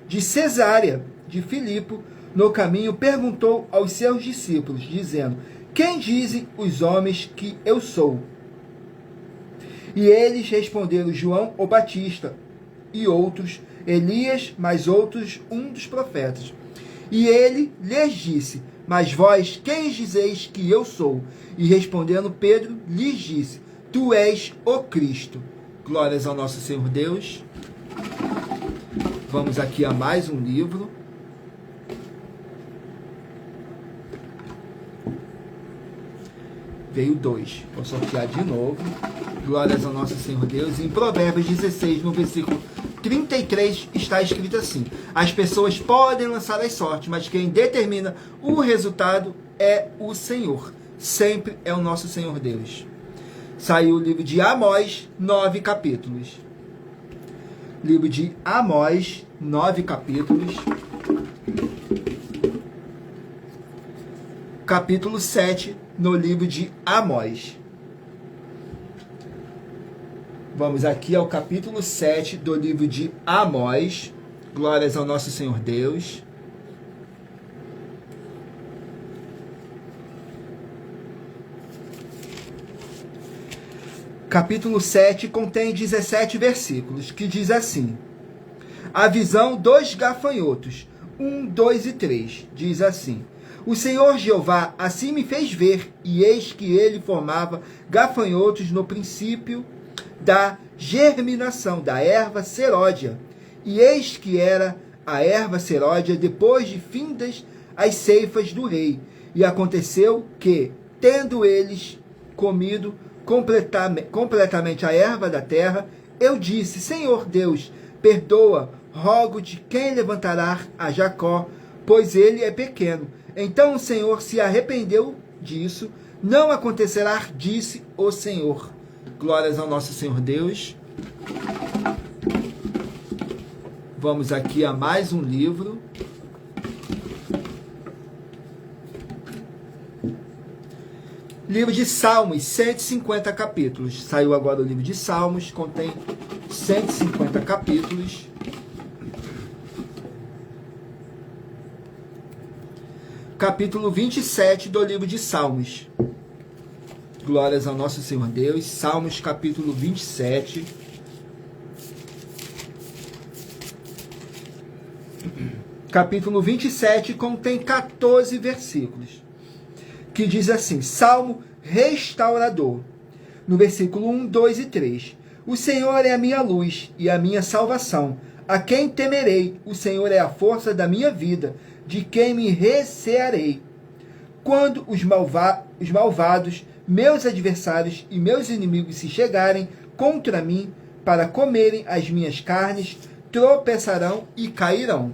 de Cesárea de Filipe. No caminho perguntou aos seus discípulos, dizendo, quem dizem os homens que eu sou? E eles responderam, João o Batista, e outros, Elias, mas outros, um dos profetas. E ele lhes disse, mas vós, quem dizeis que eu sou? E respondendo Pedro, lhes disse, tu és o Cristo. Glórias ao nosso Senhor Deus. Vamos aqui a mais um livro. Veio 2. Vou sortear de novo. Glórias ao nosso Senhor Deus. Em Provérbios 16, no versículo 33, está escrito assim, as pessoas podem lançar as sortes, mas quem determina o resultado é o Senhor. Sempre é o nosso Senhor Deus. Saiu o livro de Amós, 9 capítulos. Livro de Amós, 9 capítulos. Capítulo 7, no livro de Amós. Vamos aqui ao capítulo 7 do livro de Amós. Glórias ao nosso Senhor Deus. Capítulo 7 contém 17 versículos, que diz assim, a visão dos gafanhotos, 1, 2 e 3, diz assim, o Senhor Jeová assim me fez ver, e eis que ele formava gafanhotos no princípio da germinação da erva seródia, e eis que era a erva seródia depois de findas as ceifas do rei. E aconteceu que, tendo eles comido completamente a erva da terra, eu disse, Senhor Deus, perdoa, rogo-te quem levantará a Jacó, pois ele é pequeno. Então o Senhor se arrependeu disso, não acontecerá, disse o Senhor. Glórias ao nosso Senhor Deus. Vamos aqui a mais um livro. Livro de Salmos, 150 capítulos. Saiu agora o livro de Salmos, contém 150 capítulos. Capítulo 27 do livro de Salmos. Glórias ao nosso Senhor Deus. Salmos, capítulo 27. Capítulo 27 contém 14 versículos. que diz assim, Salmo restaurador, no versículo 1, 2 e 3. O Senhor é a minha luz e a minha salvação. A quem temerei? O Senhor é a força da minha vida. De quem me recearei? Quando os malvados, meus adversários e meus inimigos se chegarem contra mim para comerem as minhas carnes, tropeçarão e cairão.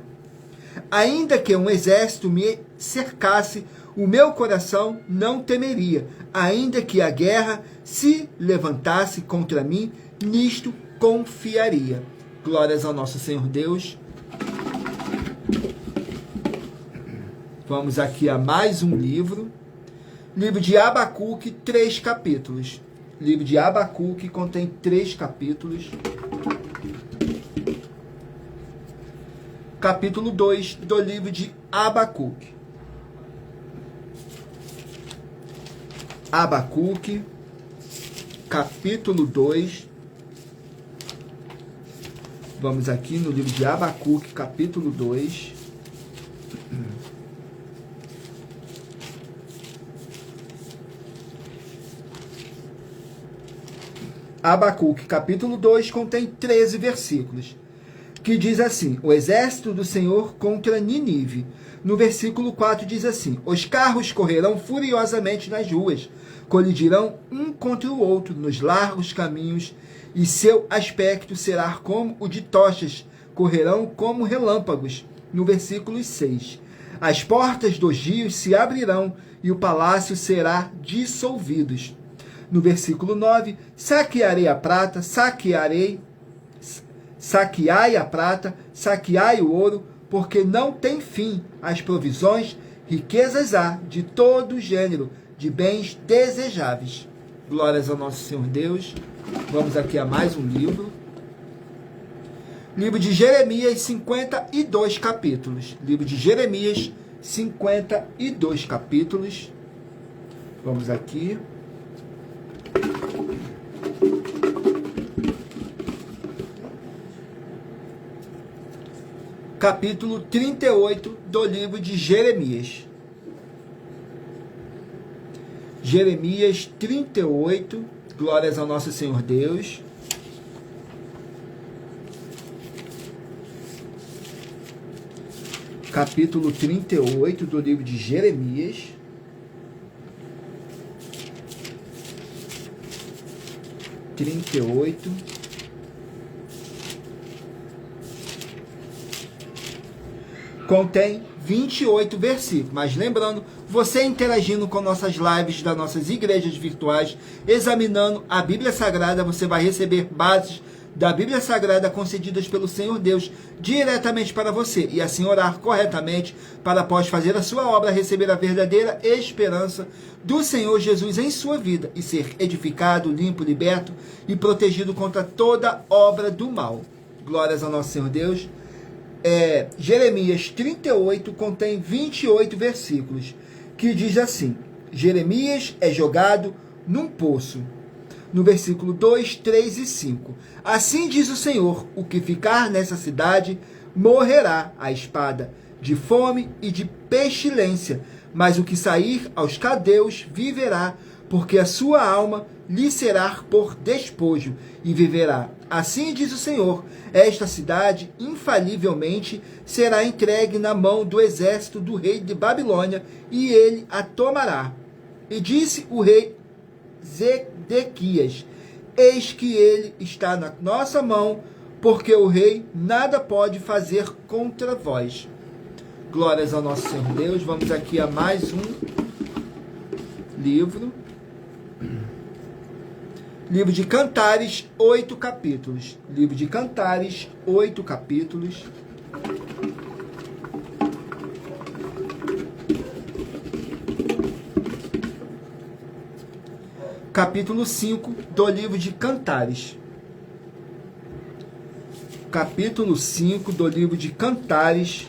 Ainda que um exército me cercasse, o meu coração não temeria. Ainda que a guerra se levantasse contra mim, nisto confiaria. Glórias ao nosso Senhor Deus. Vamos aqui a mais um livro. Livro de Abacuque, 3 capítulos. Livro de Abacuque contém 3 capítulos. Capítulo 2 do livro de Abacuque. Abacuque, capítulo 2. Vamos aqui no livro de Abacuque, capítulo 2. Abacuque, capítulo 2, contém 13 versículos, que diz assim, o exército do Senhor contra Nínive. No versículo 4 diz assim, os carros correrão furiosamente nas ruas, colidirão um contra o outro nos largos caminhos, e seu aspecto será como o de tochas, correrão como relâmpagos. No versículo 6, as portas dos rios se abrirão, e o palácio será dissolvido. No versículo 9, saquearei a prata, saqueai a prata, saqueai o ouro, porque não tem fim as provisões, riquezas há de todo gênero, de bens desejáveis. Glórias ao nosso Senhor Deus. Vamos aqui a mais um livro. Livro de Jeremias, 52 capítulos. Livro de Jeremias, 52 capítulos. Vamos aqui. Capítulo 38 do livro de Jeremias. Jeremias 38, glórias ao nosso Senhor Deus. Capítulo 38 do livro de Jeremias. Contém 28 versículos. Mas lembrando, você interagindo com nossas lives das nossas igrejas virtuais, examinando a Bíblia Sagrada, você vai receber bases da Bíblia Sagrada concedidas pelo Senhor Deus diretamente para você. E assim orar corretamente para, após fazer a sua obra, receber a verdadeira esperança do Senhor Jesus em sua vida e ser edificado, limpo, liberto e protegido contra toda obra do mal. Glórias ao nosso Senhor Deus. Jeremias 38 contém 28 versículos, que diz assim, Jeremias é jogado num poço. No versículo 2, 3 e 5. Assim diz o Senhor, o que ficar nessa cidade morrerá à espada, de fome e de pestilência, mas o que sair aos caldeus viverá, porque a sua alma lhe será por despojo, e viverá. Assim diz o Senhor, esta cidade infalivelmente será entregue na mão do exército do rei de Babilônia, e ele a tomará. E disse o rei Zedequias, eis que ele está na nossa mão, porque o rei nada pode fazer contra vós. Glórias ao nosso Senhor Deus. Vamos aqui a mais um livro. Livro de Cantares, 8 capítulos. Livro de Cantares, 8 capítulos. Capítulo 5 do livro de Cantares. Capítulo 5 do livro de Cantares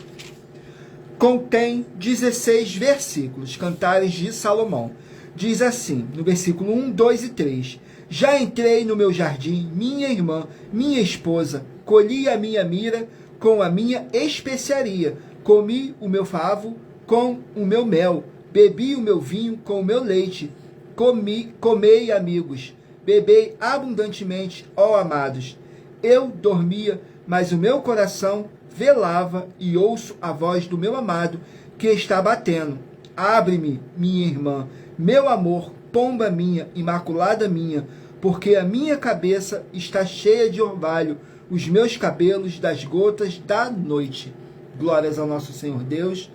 contém 16 versículos. Cantares de Salomão. Diz assim, no versículo 1, 2 e 3. Já entrei no meu jardim, minha irmã, minha esposa, colhi a minha mira com a minha especiaria, comi o meu favo com o meu mel, bebi o meu vinho com o meu leite, comei, amigos, bebei abundantemente, ó amados. Eu dormia, mas o meu coração velava, e ouço a voz do meu amado, que está batendo. Abre-me, minha irmã, meu amor, pomba minha, imaculada minha, porque a minha cabeça está cheia de orvalho, os meus cabelos das gotas da noite. Glórias ao nosso Senhor Deus.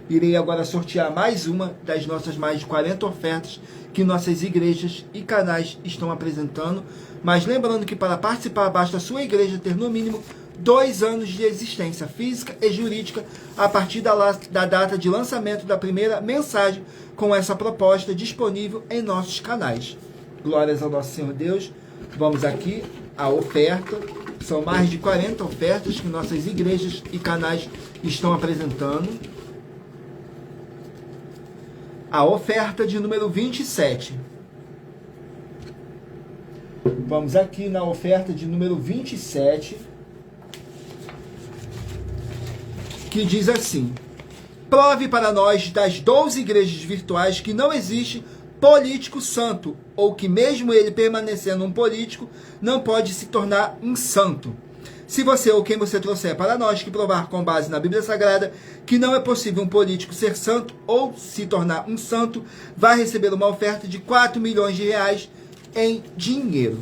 Irei agora sortear mais uma das nossas mais de 40 ofertas que nossas igrejas e canais estão apresentando. Mas lembrando que para participar basta a sua igreja ter no mínimo 2 anos de existência física e jurídica a partir da data de lançamento da primeira mensagem com essa proposta disponível em nossos canais. Glórias ao nosso Senhor Deus. Vamos aqui à oferta. São mais de 40 ofertas que nossas igrejas e canais estão apresentando. A oferta de número 27. Vamos aqui na oferta de número 27, que diz assim: prove para nós das 12 igrejas virtuais que não existe político santo, ou que mesmo ele permanecendo um político, não pode se tornar um santo. Se você ou quem você trouxer para nós que provar com base na Bíblia Sagrada que não é possível um político ser santo ou se tornar um santo, vai receber uma oferta de 4 milhões de reais em dinheiro.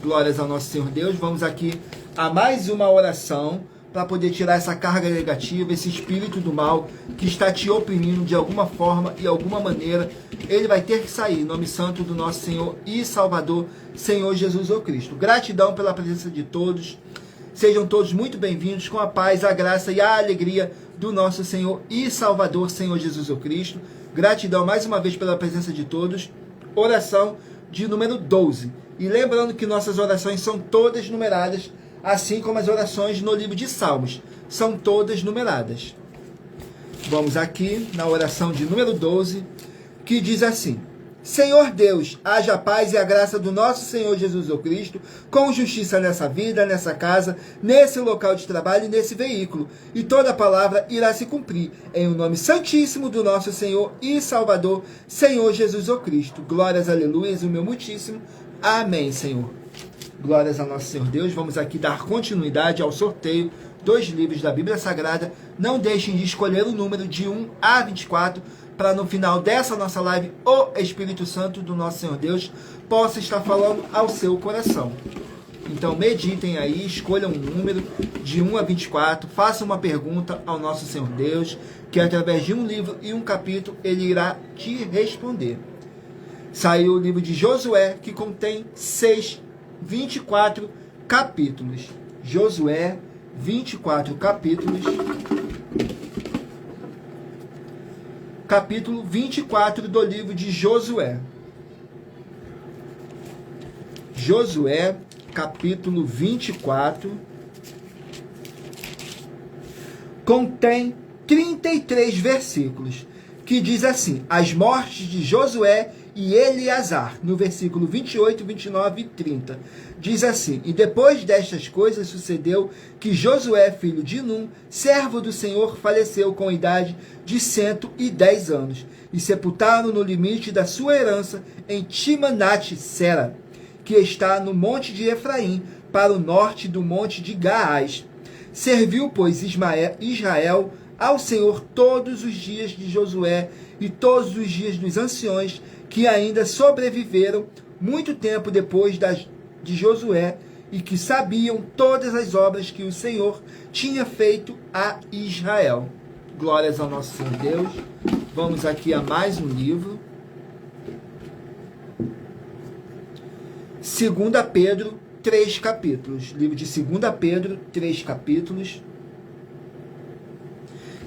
Glórias ao nosso Senhor Deus. Vamos aqui a mais uma oração para poder tirar essa carga negativa, esse espírito do mal que está te oprimindo de alguma forma e alguma maneira. Ele vai ter que sair, em nome santo do nosso Senhor e Salvador, Senhor Jesus o Cristo. Gratidão pela presença de todos. Sejam todos muito bem-vindos com a paz, a graça e a alegria do nosso Senhor e Salvador, Senhor Jesus o Cristo. Gratidão mais uma vez pela presença de todos. Oração de número 12. E lembrando que nossas orações são todas numeradas, assim como as orações no livro de Salmos. São todas numeradas. Vamos aqui na oração de número 12, que diz assim: Senhor Deus, haja a paz e a graça do nosso Senhor Jesus o Cristo, com justiça nessa vida, nessa casa, nesse local de trabalho e nesse veículo. E toda palavra irá se cumprir, em o nome santíssimo do nosso Senhor e Salvador, Senhor Jesus o Cristo. Glórias, aleluias, o meu muitíssimo. Amém, Senhor. Glórias ao nosso Senhor Deus. Vamos aqui dar continuidade ao sorteio dos livros da Bíblia Sagrada. Não deixem de escolher o número de 1 a 24, para no final dessa nossa live, o Espírito Santo do nosso Senhor Deus possa estar falando ao seu coração. Então meditem aí, escolham um número de 1 a 24, façam uma pergunta ao nosso Senhor Deus, que através de um livro e um capítulo, ele irá te responder. Saiu o livro de Josué, que contém 24 capítulos. Josué, 24 capítulos. Capítulo 24 do livro de Josué. Josué, capítulo 24, contém 33 versículos, que diz assim: as mortes de Josué e Eleazar, no versículo 28, 29 e 30. Diz assim: e depois destas coisas sucedeu que Josué, filho de Num, servo do Senhor, faleceu com idade de 110 anos, e sepultaram no limite da sua herança em Timnat-Sera, que está no monte de Efraim, para o norte do monte de Gaás. Serviu, pois, Israel ao Senhor todos os dias de Josué e todos os dias dos anciões que ainda sobreviveram muito tempo depois de Josué, e que sabiam todas as obras que o Senhor tinha feito a Israel. Glórias ao nosso Senhor Deus. Vamos aqui a mais um livro. 2 Pedro, 3 capítulos. Livro de 2 Pedro, 3 capítulos.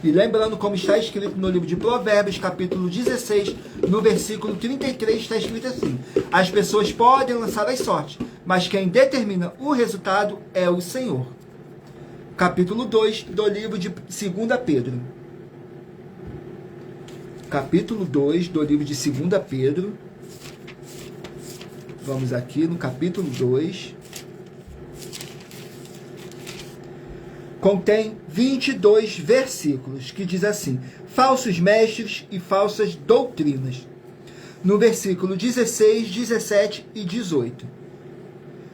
E lembrando, como está escrito no livro de Provérbios, capítulo 16, no versículo 33, está escrito assim: as pessoas podem lançar as sortes, mas quem determina o resultado é o Senhor. Capítulo 2 do livro de 2 Pedro. Capítulo 2 do livro de 2 Pedro. Vamos aqui no capítulo 2. contém 22 versículos, que diz assim: falsos mestres e falsas doutrinas. No versículo 16, 17 e 18.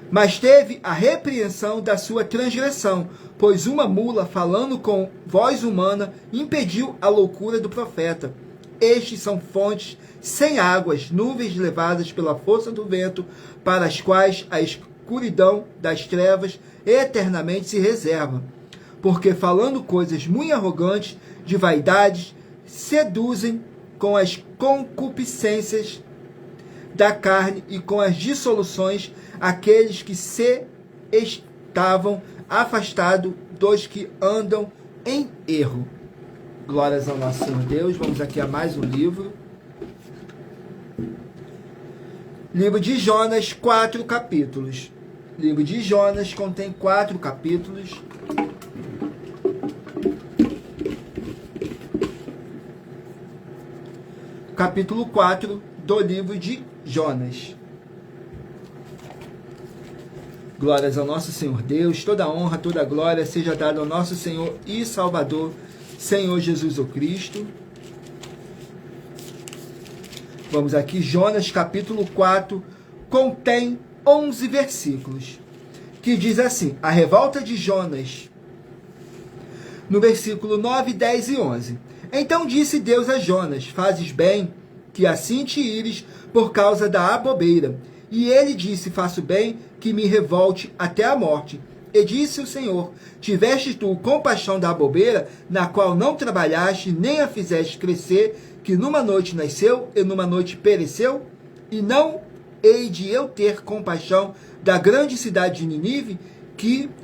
Mas teve a repreensão da sua transgressão, pois uma mula, falando com voz humana, impediu a loucura do profeta. Estes são fontes sem águas, nuvens levadas pela força do vento, para as quais a escuridão das trevas eternamente se reserva. Porque falando coisas muito arrogantes, de vaidades, seduzem com as concupiscências da carne e com as dissoluções aqueles que se estavam afastados dos que andam em erro. Glórias ao nosso Senhor Deus. Vamos aqui a mais um livro. Livro de Jonas, 4 capítulos. Livro de Jonas contém 4 capítulos. Capítulo 4 do livro de Jonas. Glórias ao nosso Senhor Deus, toda honra, toda glória seja dada ao nosso Senhor e Salvador, Senhor Jesus o Cristo. Vamos aqui, Jonas capítulo 4, contém 11 versículos, que diz assim: a revolta de Jonas, no versículo 9, 10 e 11. Então disse Deus a Jonas: fazes bem que assim te ires por causa da abobeira. E ele disse: faço bem que me revolte até a morte. E disse o Senhor: tiveste tu compaixão da abobeira, na qual não trabalhaste, nem a fizeste crescer, que numa noite nasceu e numa noite pereceu? E não hei de eu ter compaixão da grande cidade de Ninive,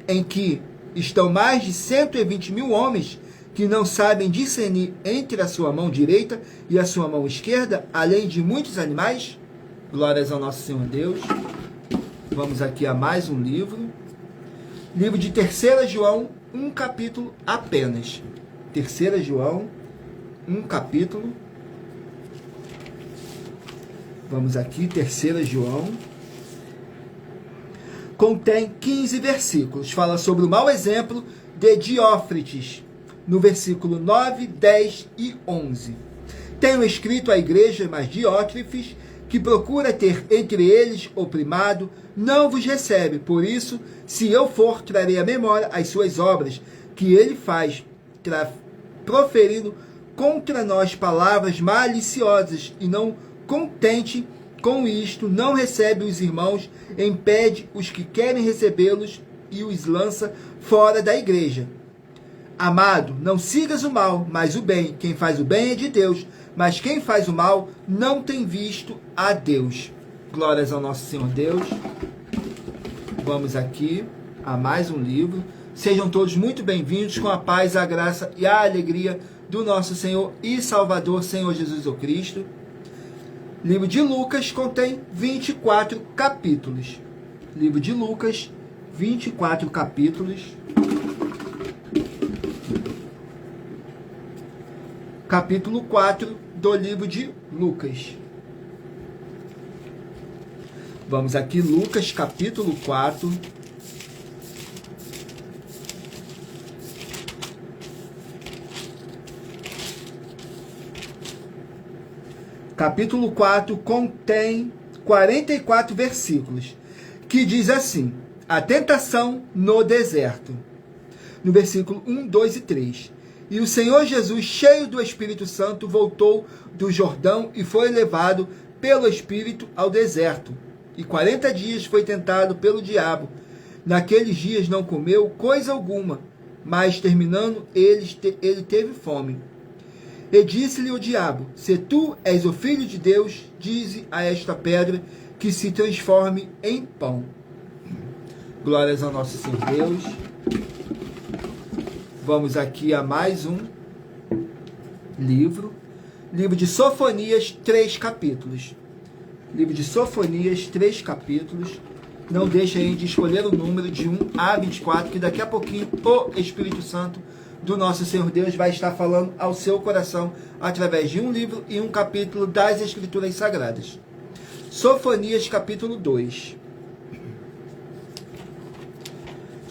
em que estão mais de 120.000 homens, que não sabem discernir entre a sua mão direita e a sua mão esquerda, além de muitos animais? Glórias ao nosso Senhor Deus. Vamos aqui a mais um livro. Livro de 3 João, um capítulo apenas. 3 João, um capítulo. Vamos aqui, 3 João. Contém 15 versículos. Fala sobre o mau exemplo de Diófrites, no versículo 9, 10 e 11. Tenho escrito à igreja, mas Diótrefes, que procura ter entre eles o primado, não vos recebe. Por isso, se eu for, trarei à memória as suas obras, que ele faz, proferindo contra nós palavras maliciosas, e não contente com isto, não recebe os irmãos, impede os que querem recebê-los e os lança fora da igreja. Amado, não sigas o mal, mas o bem. Quem faz o bem é de Deus, mas quem faz o mal não tem visto a Deus. Glórias ao nosso Senhor Deus. Vamos aqui a mais um livro. Sejam todos muito bem-vindos, com a paz, a graça e a alegria do nosso Senhor e Salvador, Senhor Jesus o Cristo. Livro de Lucas contém 24 capítulos. Livro de Lucas, 24 capítulos. Capítulo 4 do livro de Lucas. Vamos aqui, Lucas, capítulo 4. Capítulo 4 contém 44 versículos, que diz assim: a tentação no deserto. No versículo 1, 2 e 3. E o Senhor Jesus, cheio do Espírito Santo, voltou do Jordão e foi levado pelo Espírito ao deserto. E 40 dias foi tentado pelo diabo. Naqueles dias não comeu coisa alguma, mas terminando ele teve fome. E disse-lhe o diabo: se tu és o Filho de Deus, dize a esta pedra que se transforme em pão. Glórias ao nosso Senhor Deus. Vamos aqui a mais um livro. Livro de Sofonias, 3 capítulos. Livro de Sofonias, 3 capítulos. Não deixe aí de escolher o número de 1 a 24, que daqui a pouquinho o Espírito Santo do nosso Senhor Deus vai estar falando ao seu coração através de um livro e um capítulo das Escrituras Sagradas. Sofonias, capítulo 2.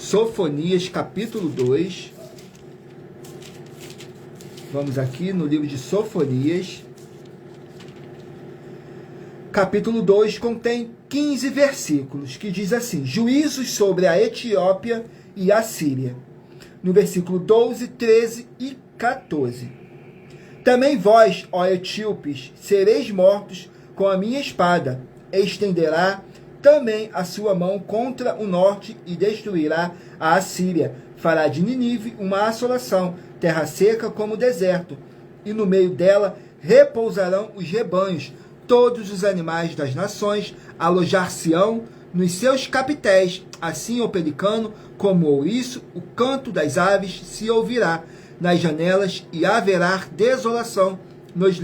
Sofonias, capítulo 2. Vamos aqui no livro de Sofonias. Capítulo 2 contém 15 versículos, que diz assim: juízos sobre a Etiópia e a Síria. No versículo 12, 13 e 14. Também vós, ó etíopes, sereis mortos com a minha espada. Estenderá também a sua mão contra o norte e destruirá a Assíria. Fará de Nínive uma assolação, terra seca como o deserto, e no meio dela repousarão os rebanhos. Todos os animais das nações alojar-se-ão nos seus capitéis, assim o pelicano como o ouriço, o canto das aves se ouvirá nas janelas, e haverá desolação nos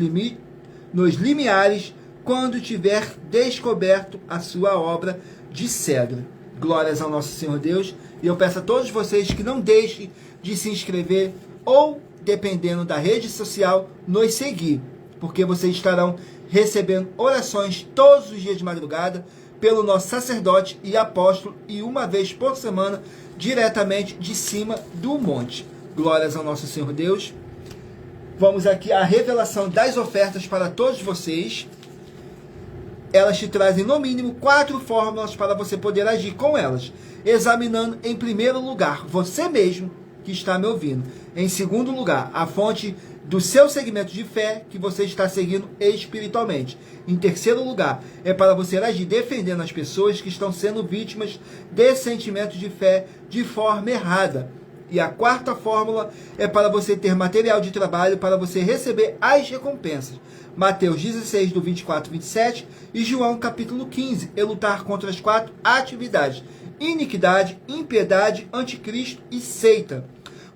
limiares, quando tiver descoberto a sua obra de cedro. Glórias ao nosso Senhor Deus. E eu peço a todos vocês que não deixem de se inscrever ou, dependendo da rede social, nos seguir, porque vocês estarão recebendo orações todos os dias de madrugada pelo nosso sacerdote e apóstolo, e uma vez por semana, diretamente de cima do monte. Glórias ao nosso Senhor Deus. Vamos aqui à revelação das ofertas para todos vocês. Elas te trazem, no mínimo, 4 fórmulas para você poder agir com elas. Examinando, em primeiro lugar, você mesmo que está me ouvindo. Em segundo lugar, a fonte do seu segmento de fé que você está seguindo espiritualmente. Em terceiro lugar, é para você agir defendendo as pessoas que estão sendo vítimas de sentimentos de fé de forma errada. E a quarta fórmula é para você ter material de trabalho para você receber as recompensas. Mateus 16, do 24 e 27, e João capítulo 15, e lutar contra as 4 atividades: iniquidade, impiedade, anticristo e seita.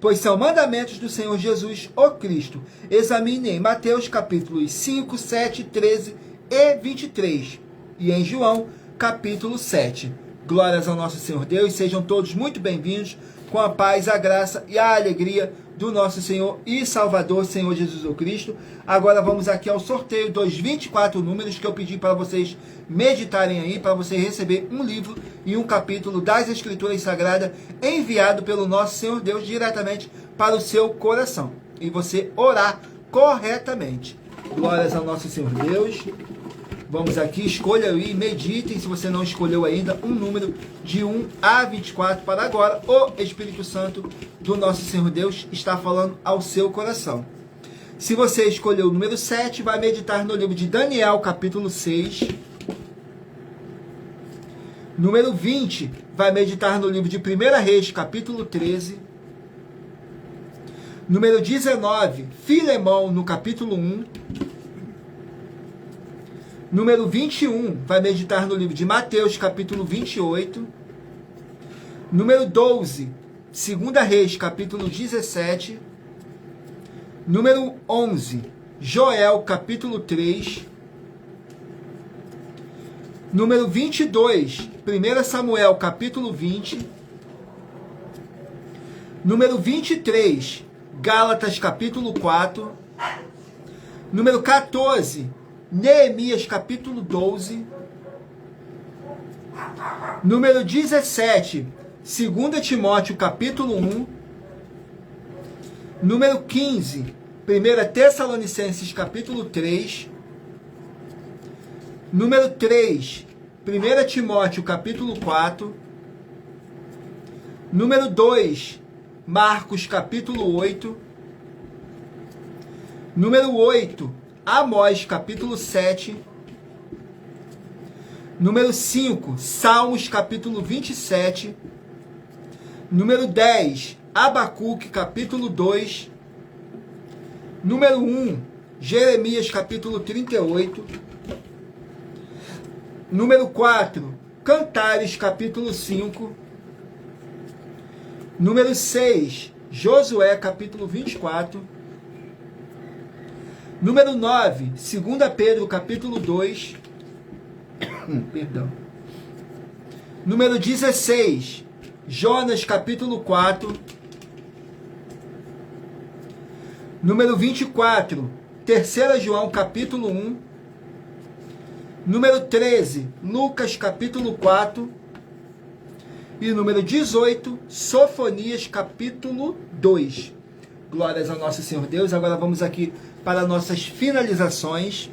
Pois são mandamentos do Senhor Jesus, o Cristo. Examine em Mateus capítulos 5, 7, 13 e 23. E em João capítulo 7. Glórias ao nosso Senhor Deus. Sejam todos muito bem-vindos, com a paz, a graça e a alegria do nosso Senhor e Salvador, Senhor Jesus o Cristo. Agora vamos aqui ao sorteio dos 24 números que eu pedi para vocês meditarem aí, para você receber um livro e um capítulo das Escrituras Sagradas enviado pelo nosso Senhor Deus diretamente para o seu coração. E você orar corretamente. Glórias ao nosso Senhor Deus. Vamos aqui, escolha aí, meditem, se você não escolheu ainda, um número de 1 a 24 para agora. O Espírito Santo do nosso Senhor Deus está falando ao seu coração. Se você escolheu o número 7, vai meditar no livro de Daniel, capítulo 6. Número 20, vai meditar no livro de 1 Reis, capítulo 13. Número 19, Filemão, no capítulo 1. Número 21, vai meditar no livro de Mateus, capítulo 28. Número 12, 2 Reis, capítulo 17. Número 11, Joel, capítulo 3. Número 22, 1 Samuel, capítulo 20. Número 23, Gálatas, capítulo 4. Número 14, Neemias, capítulo 12. Número 17, 2 Timóteo, capítulo 1. Número 15, 1 Tessalonicenses, capítulo 3. Número 3, 1 Timóteo, capítulo 4. Número 2, Marcos, capítulo 8. Número 8, Amós, capítulo 7. Número 5, Salmos, capítulo 27. Número 10, Abacuque, capítulo 2. Número 1, Jeremias, capítulo 38. Número 4, Cantares, capítulo 5. Número 6, Josué, capítulo 24. Número 9, 2 Pedro, capítulo 2. Perdão. Número 16, Jonas, capítulo 4. Número 24, 3 João, capítulo 1. Número 13, Lucas, capítulo 4. E número 18, Sofonias, capítulo 2. Glórias ao nosso Senhor Deus. Agora vamos aqui para nossas finalizações.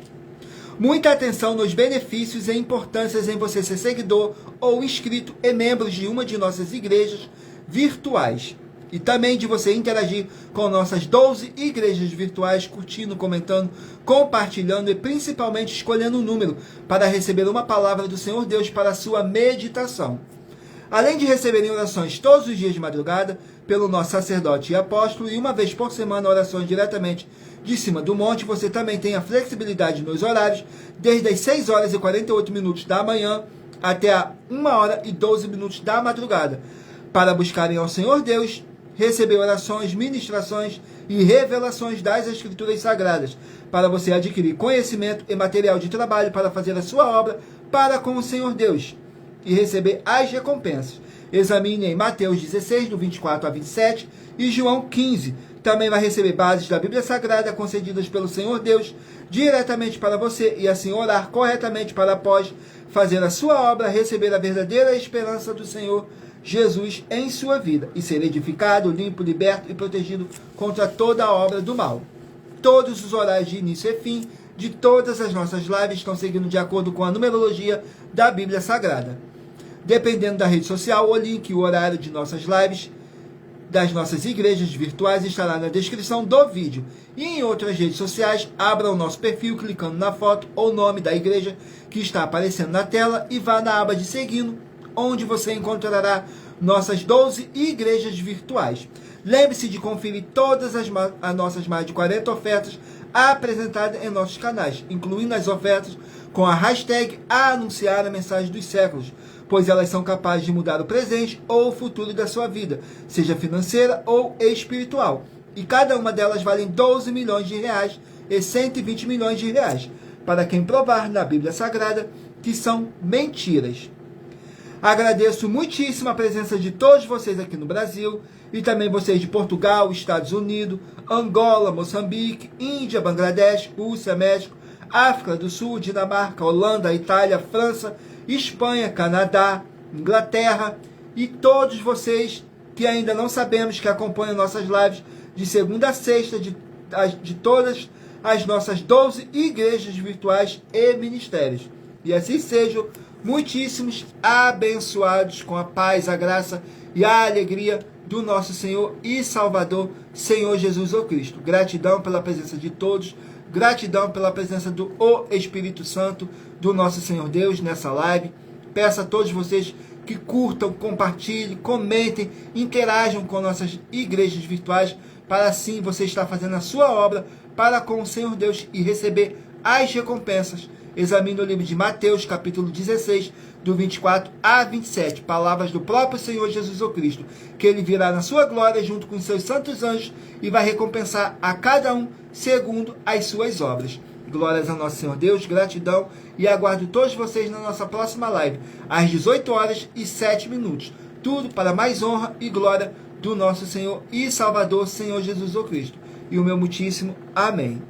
Muita atenção nos benefícios e importâncias em você ser seguidor ou inscrito e membro de uma de nossas igrejas virtuais. E também de você interagir com nossas 12 igrejas virtuais, curtindo, comentando, compartilhando e principalmente escolhendo um número para receber uma palavra do Senhor Deus para a sua meditação. Além de receberem orações todos os dias de madrugada pelo nosso sacerdote e apóstolo e uma vez por semana orações diretamente de cima do monte, você também tem a flexibilidade nos horários desde as 6 horas e 48 minutos da manhã até a 1 hora e 12 minutos da madrugada para buscarem ao Senhor Deus, receber orações, ministrações e revelações das Escrituras Sagradas, para você adquirir conhecimento e material de trabalho para fazer a sua obra para com o Senhor Deus e receber as recompensas. Examine em Mateus 16, do 24 a 27 e João 15. Também vai receber bases da Bíblia Sagrada concedidas pelo Senhor Deus diretamente para você e assim orar corretamente para após fazer a sua obra, receber a verdadeira esperança do Senhor Jesus em sua vida e ser edificado, limpo, liberto e protegido contra toda a obra do mal. Todos os horários de início e fim de todas as nossas lives estão seguindo de acordo com a numerologia da Bíblia Sagrada. Dependendo da rede social, o link e o horário de nossas lives das nossas igrejas virtuais estará na descrição do vídeo. E em outras redes sociais, abra o nosso perfil clicando na foto ou nome da igreja que está aparecendo na tela e vá na aba de seguindo, onde você encontrará nossas 12 igrejas virtuais. Lembre-se de conferir todas as nossas mais de 40 ofertas apresentadas em nossos canais, incluindo as ofertas com a hashtag a anunciar a mensagem dos séculos, pois elas são capazes de mudar o presente ou o futuro da sua vida, seja financeira ou espiritual. E cada uma delas vale 12 milhões de reais e 120 milhões de reais, para quem provar na Bíblia Sagrada que são mentiras. Agradeço muitíssimo a presença de todos vocês aqui no Brasil e também vocês de Portugal, Estados Unidos, Angola, Moçambique, Índia, Bangladesh, Rússia, México, África do Sul, Dinamarca, Holanda, Itália, França, Espanha, Canadá, Inglaterra e todos vocês que ainda não sabemos que acompanham nossas lives de segunda a sexta de todas as nossas 12 igrejas virtuais e ministérios. E assim sejam muitíssimos abençoados com a paz, a graça e a alegria do nosso Senhor e Salvador, Senhor Jesus o Cristo. Gratidão pela presença de todos, gratidão pela presença do Espírito Santo, do nosso Senhor Deus nessa live. Peço a todos vocês que curtam, compartilhem, comentem, interajam com nossas igrejas virtuais, para assim você estar fazendo a sua obra para com o Senhor Deus e receber as recompensas. Examine o livro de Mateus, capítulo 16, do 24 a 27, palavras do próprio Senhor Jesus o Cristo, que ele virá na sua glória junto com seus santos anjos e vai recompensar a cada um segundo as suas obras. Glórias ao nosso Senhor Deus, gratidão e aguardo todos vocês na nossa próxima live, às 18 horas e 7 minutos. Tudo para mais honra e glória do nosso Senhor e Salvador, Senhor Jesus o Cristo. E o meu muitíssimo amém.